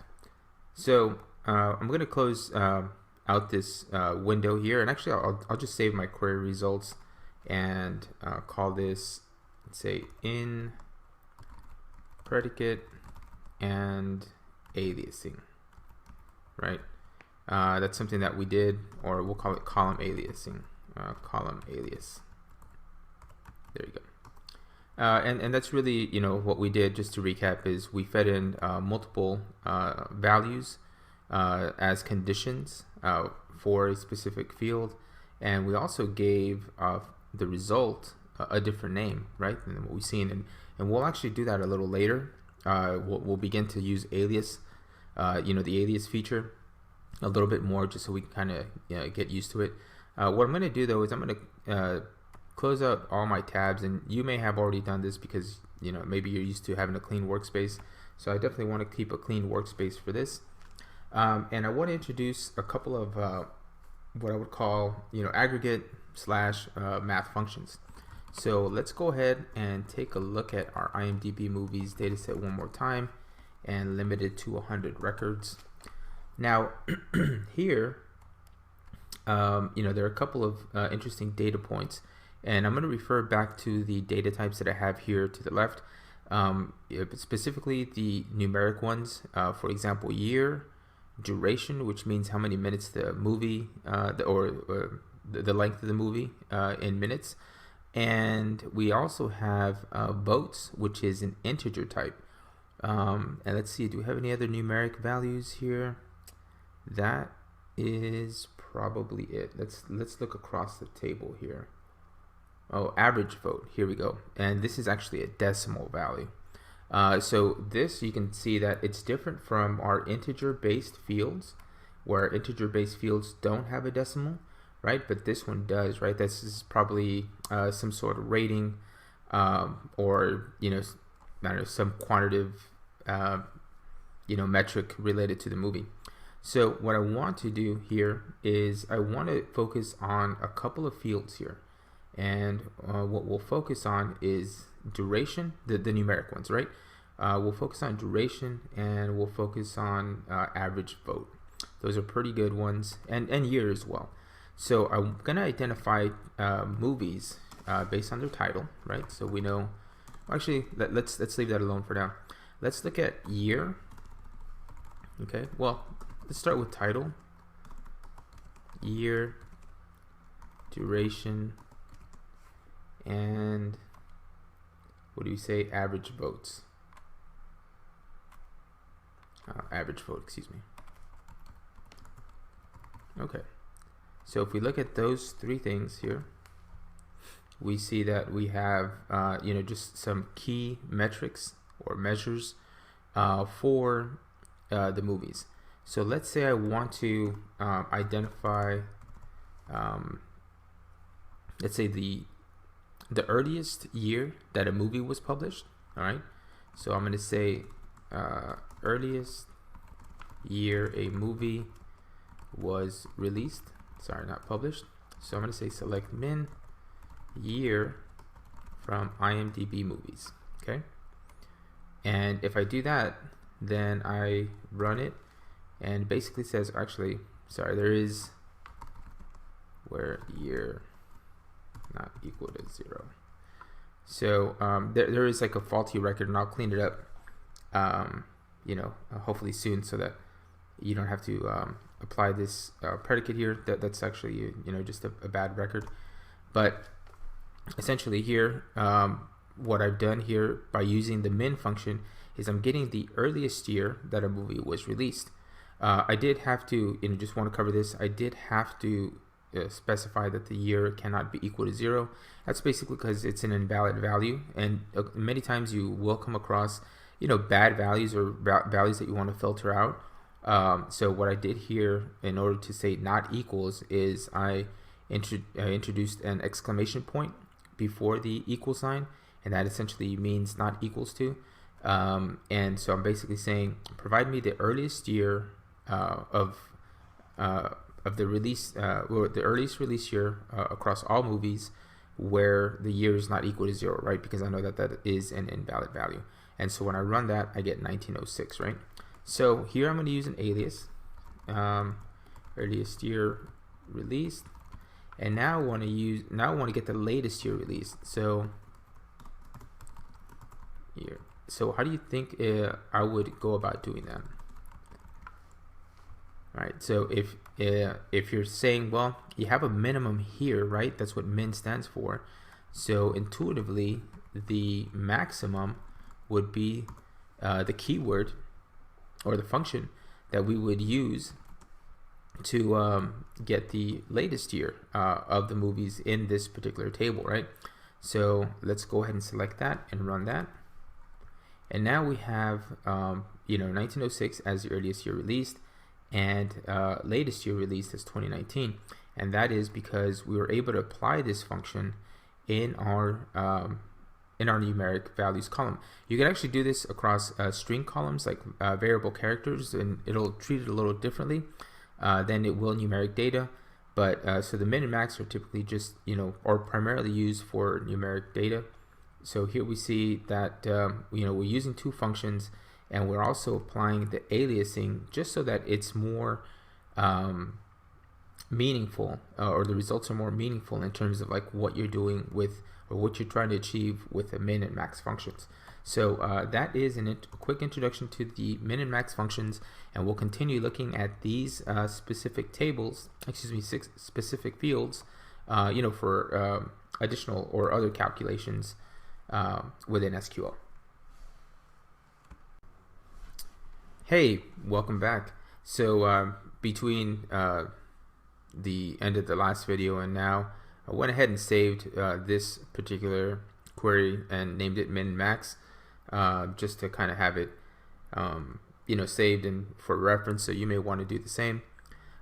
So I'm going to close out this window here, and actually I'll just save my query results and call this, let's say, in predicate and aliasing, right? That's something that we did, or we'll call it column aliasing, column alias. There you go. And that's really, what we did, just to recap, is we fed in multiple values as conditions for a specific field, and we also gave the result a different name, right, than what we've seen. And we'll actually do that a little later. We'll begin to use alias, the alias feature a little bit more, just so we can kind of get used to it. What I'm going to do though is I'm going to close out all my tabs, and you may have already done this because maybe you're used to having a clean workspace. So I definitely want to keep a clean workspace for this. And I want to introduce a couple of what I would call aggregate / math functions. So let's go ahead and take a look at our IMDb movies dataset one more time, and limit it to 100 records. Now here, there are a couple of interesting data points, and I'm going to refer back to the data types that I have here to the left, specifically the numeric ones. For example, year, duration, which means how many minutes the movie, the length of the movie in minutes. And we also have votes, which is an integer type. And let's see, do we have any other numeric values here? That is probably it. Let's look across the table here. Oh, average vote. Here we go. And this is actually a decimal value. So this, you can see that it's different from our integer-based fields, where integer-based fields don't have a decimal, right? But this one does, right? This is probably some sort of rating, or I don't know, some quantitative metric related to the movie. So what I want to do here is I want to focus on a couple of fields here, and what we'll focus on is duration, the numeric ones, right? We'll focus on duration, and we'll focus on average vote. Those are pretty good ones, and year as well. So I'm gonna identify movies based on their title, right? So we know, actually, let's leave that alone for now. Let's look at year. Okay, well, let's start with title, year, duration, and what do we say? Average votes. Average vote, excuse me. Okay, so if we look at those three things here, we see that we have just some key metrics or measures for the movies. So let's say I want to identify, let's say the earliest year that a movie was published, All right, so I'm going to say earliest year a movie was released. Sorry, not published. So I'm going to say select min year from IMDb movies. Okay, and if I do that, then I run it, and basically says, actually, sorry, there is where year not equal to 0. So there is like a faulty record, and I'll clean it up, hopefully soon, so that you don't have to apply this predicate here. That's actually just a bad record. But essentially here, what I've done here by using the min function is I'm getting the earliest year that a movie was released. I did have to, just want to cover this, I did have to specify that the year cannot be equal to 0. That's basically because it's an invalid value, and many times you will come across bad values or values that you want to filter out. So what I did here in order to say not equals is I introduced an exclamation point before the equal sign, and that essentially means not equals to. And so I'm basically saying provide me the earliest year of the release, or the earliest release year across all movies where the year is not equal to 0, right? Because I know that that is an invalid value. And so when I run that, I get 1906, right? So here I'm going to use an alias, earliest year released, and now I want to get the latest year released. So here, so how do you think I would go about doing that? Right, so if you're saying, well, you have a minimum here, right? That's what min stands for. So intuitively, the maximum would be the keyword or the function that we would use to get the latest year of the movies in this particular table, right? So let's go ahead and select that and run that. And now we have 1906 as the earliest year released, and latest year released is 2019, and that is because we were able to apply this function in our numeric values column. You can actually do this across string columns like variable characters, and it'll treat it a little differently than it will numeric data. But so the min and max are typically just or primarily used for numeric data. So here we see that we're using two functions, and we're also applying the aliasing just so that it's more meaningful, or the results are more meaningful in terms of like what you're doing with, or what you're trying to achieve with the min and max functions. So that is a quick introduction to the min and max functions, and we'll continue looking at these specific tables, specific fields, for additional or other calculations within SQL. Hey, welcome back. So between the end of the last video and now, I went ahead and saved this particular query and named it min max, just to kind of have it saved and for reference, so you may want to do the same.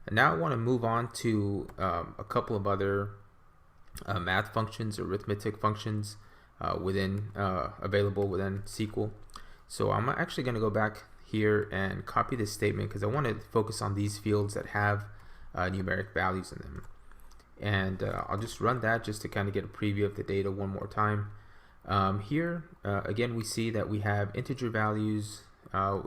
And now I want to move on to a couple of other math functions, arithmetic functions available within SQL. So I'm actually going to go back here and copy this statement because I want to focus on these fields that have numeric values in them. And I'll just run that just to kind of get a preview of the data one more time. Here, again, we see that we have integer values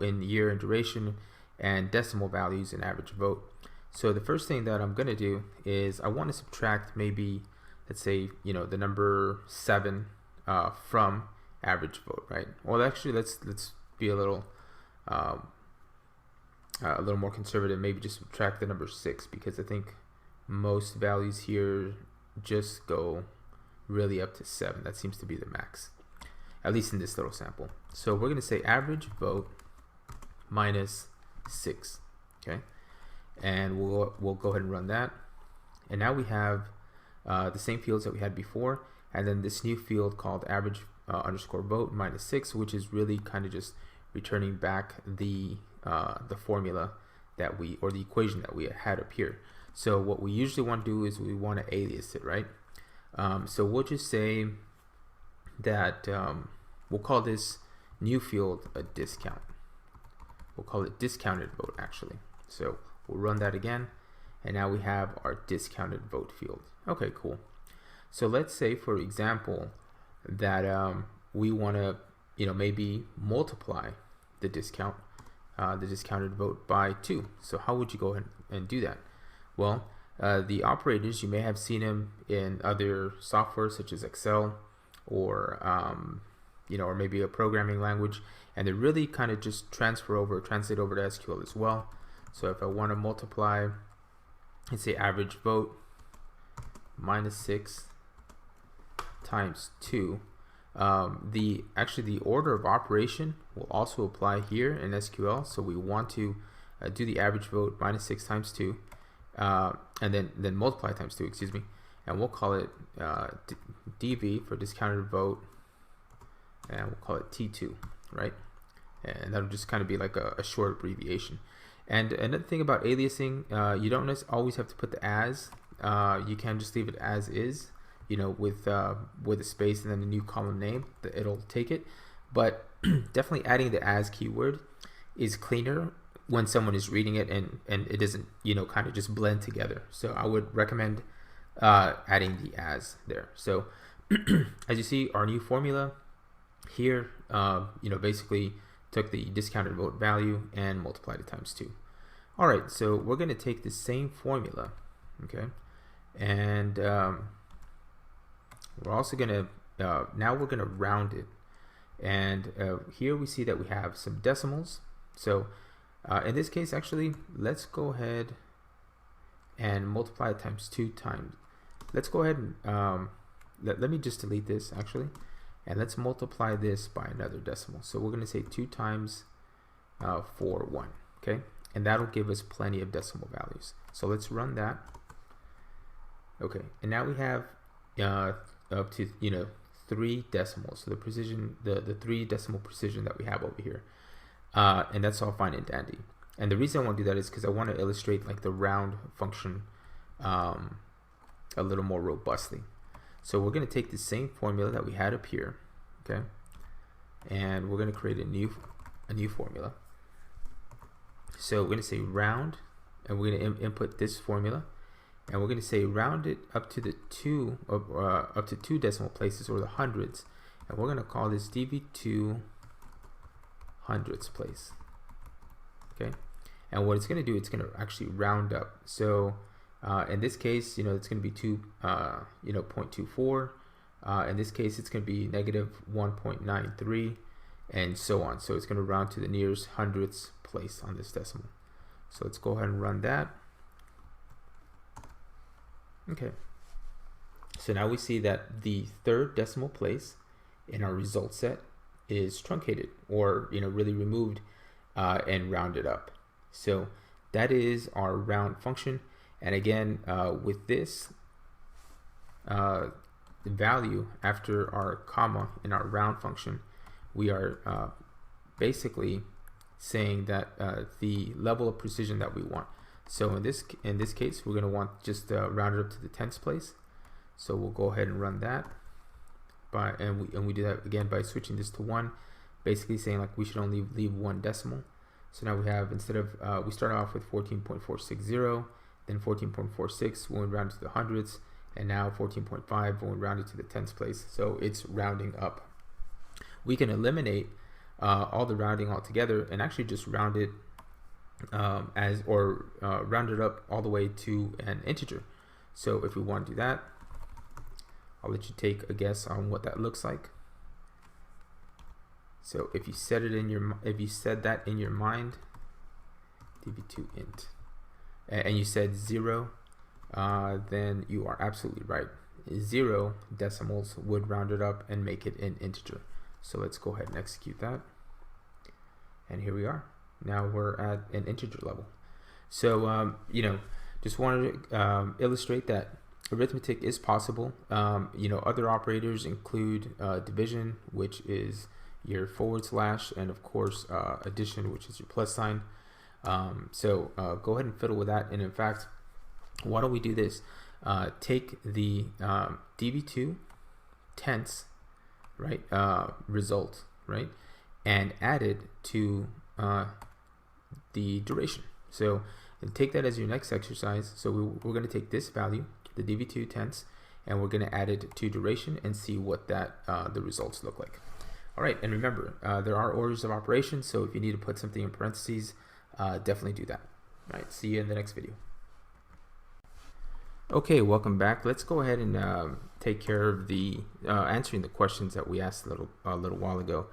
in year and duration, and decimal values in average vote. So the first thing that I'm going to do is I want to subtract maybe, let's say, the number 7 from average vote, right? Well, actually, let's be a little more conservative. Maybe just subtract the number 6, because I think most values here just go really up to 7. That seems to be the max, at least in this little sample. So we're going to say average vote minus 6, okay? And we'll go ahead and run that. And now we have the same fields that we had before, and then this new field called average underscore vote minus 6, which is really kind of just returning back the formula that or the equation that we had up here. So what we usually want to do is we want to alias it, right? So we'll just say that we'll call this new field a discount. We'll call it discounted vote actually. So we'll run that again, and now we have our discounted vote field. Okay, cool. So let's say, for example, that we want to, maybe multiply the discounted vote by 2. So how would you go ahead and do that? Well, the operators, you may have seen them in other software such as Excel or or maybe a programming language, and they really kind of just translate over to SQL as well. So if I want to multiply, let's say average vote minus 6 times 2, the order of operation will also apply here in SQL. So we want to do the average vote minus 6 times 2, and then multiply times 2, excuse me, and we'll call it DV for discounted vote, and we'll call it T2, right? And that'll just kind of be like a short abbreviation. And another thing about aliasing, you don't always have to put the as. You can just leave it as is, with a space and then a new column name. It'll take it. But definitely adding the as keyword is cleaner when someone is reading it, and it doesn't, kind of just blend together. So I would recommend adding the as there. So as you see, our new formula here, basically took the discounted vote value and multiplied it times 2. All right, so we're going to take the same formula, okay, and we're also going to now we're going to round it, and here we see that we have some decimals. So in this case, actually, let's go ahead and multiply it times 2 times. Let's go ahead and let me just delete this actually, and let's multiply this by another decimal. So we're going to say 2 times 4, 1, okay, and that'll give us plenty of decimal values. So let's run that. Okay, and now we have up to 3 decimals. So the precision, the 3 decimal precision that we have over here, and that's all fine and dandy. And the reason I want to do that is because I want to illustrate like the round function a little more robustly. So we're going to take the same formula that we had up here, okay, and we're going to create a new formula. So we're going to say round, and we're going to input this formula, and we're going to say round it up to the 2 decimal places, or the hundreds, and we're going to call this dv2 hundredths place, okay. And what it's going to do, it's going to actually round up. So in this case, it's going to be 0.24. In this case, it's going to be negative 1.93, and so on. So it's going to round to the nearest hundredths place on this decimal. So let's go ahead and run that. Okay. So now we see that the 3rd decimal place in our result set is truncated, or really removed and rounded up. So that is our round function. And again, with this value after our comma in our round function, we are basically saying that the level of precision that we want. So in this case, we're going to want just round it up to the tenths place. So we'll go ahead and run that and we do that again by switching this to 1, basically saying like we should only leave 1 decimal. So now we have, instead of we start off with 14.460, then 14.46 when we round to the hundredths, and now 14.5 when we round it to the tenths place. So it's rounding up. We can eliminate all the rounding altogether and actually just round it round it up all the way to an integer. So if we want to do that, I'll let you take a guess on what that looks like. So if you said that in your mind, dv2 int, and you said 0, then you are absolutely right. 0 decimals would round it up and make it an integer. So let's go ahead and execute that. And here we are. Now we're at an integer level. So, just wanted to illustrate that arithmetic is possible. Other operators include division, which is your /, and of course addition, which is your plus sign. So go ahead and fiddle with that. And in fact, why don't we do this? Take the dv2 tenths right, result, right, and add it to the duration. So take that as your next exercise. So we're going to take this value, the dv2 tenths, and we're going to add it to duration and see what that the results look like. All right, and remember, there are orders of operations, so if you need to put something in parentheses, definitely do that. All right, see you in the next video. Okay, welcome back. Let's go ahead and take care of the answering the questions that we asked a little while ago.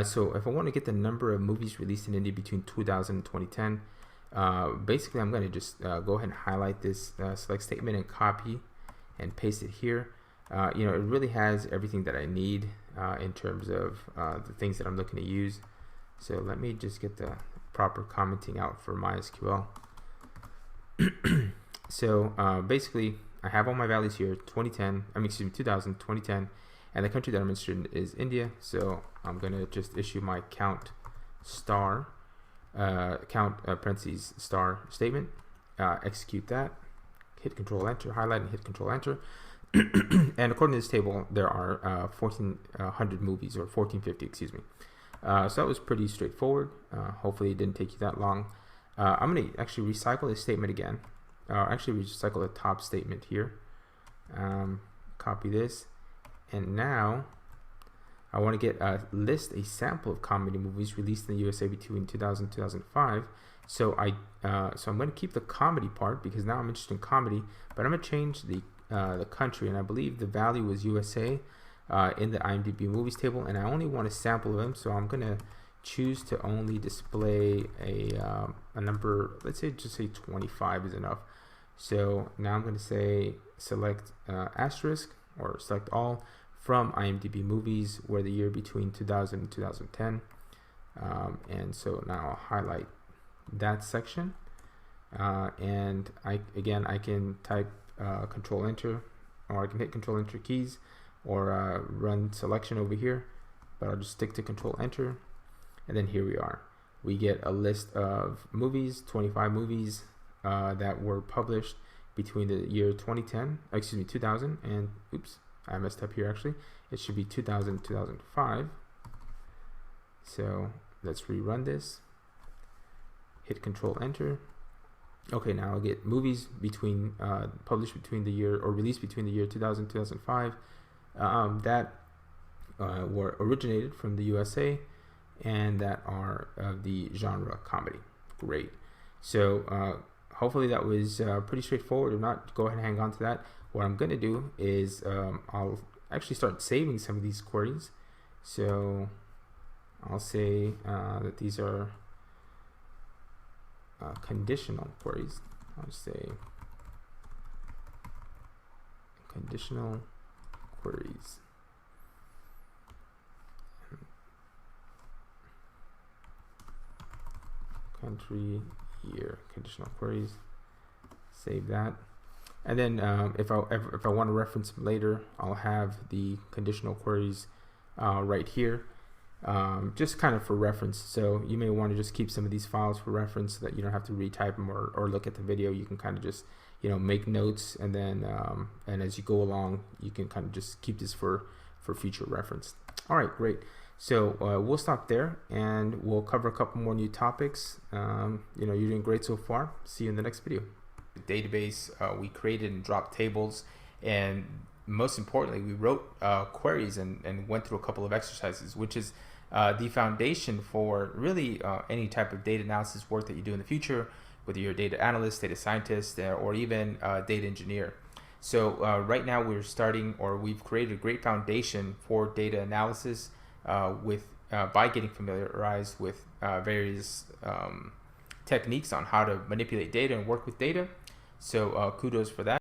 So if I want to get the number of movies released in India between 2000 and 2010, basically I'm going to just go ahead and highlight this select statement and copy and paste it here. It really has everything that I need in terms of the things that I'm looking to use. So let me just get the proper commenting out for MySQL. So basically I have all my values here, 2000, 2010, and the country that I'm interested in is India. So I'm going to just issue my count star, parentheses star statement, execute that, hit Control Enter, highlight and hit Control Enter. And according to this table, there are 1,400 movies, or 1,450, excuse me. So that was pretty straightforward. Hopefully it didn't take you that long. I'm going to actually recycle this statement again. Actually recycle the top statement here. Copy this, and now I want to get list a sample of comedy movies released in the USA between 2000 and 2005. So I'm going to keep the comedy part because now I'm interested in comedy, but I'm going to change the country, and I believe the value was USA in the IMDb movies table, and I only want a sample of them. So I'm going to choose to only display a number. Let's say just say 25 is enough. So now I'm going to say select asterisk or select all from IMDb movies where the year between 2000 and 2010. And so now I'll highlight that section, and I can type Control Enter, or I can hit Control Enter keys, or run selection over here, but I'll just stick to Control Enter, and then here we are. We get a list of movies, 25 movies that were published between the year 2000, and oops, I messed up here actually. It should be 2000 2005. So let's rerun this. Hit Control Enter. Okay, now I'll get movies between published between the year, or released between the year 2000 2005 that were originated from the USA and that are of the genre comedy. Great. So hopefully that was pretty straightforward. If not, go ahead and hang on to that. What I'm going to do is I'll actually start saving some of these queries. So I'll say that these are conditional queries. I'll say conditional queries. Country, year, conditional queries. Save that. And then if I want to reference them later, I'll have the conditional queries right here, just kind of for reference. So you may want to just keep some of these files for reference so that you don't have to retype them or look at the video. You can kind of just make notes, and then and as you go along, you can kind of just keep this for future reference. All right, great. So we'll stop there, and we'll cover a couple more new topics. You're doing great so far. See you in the next video. Database, we created and dropped tables, and most importantly, we wrote queries and went through a couple of exercises, which is the foundation for really any type of data analysis work that you do in the future, whether you're a data analyst, data scientist, or even a data engineer. So right now we've created a great foundation for data analysis by getting familiarized with various techniques on how to manipulate data and work with data. So kudos for that.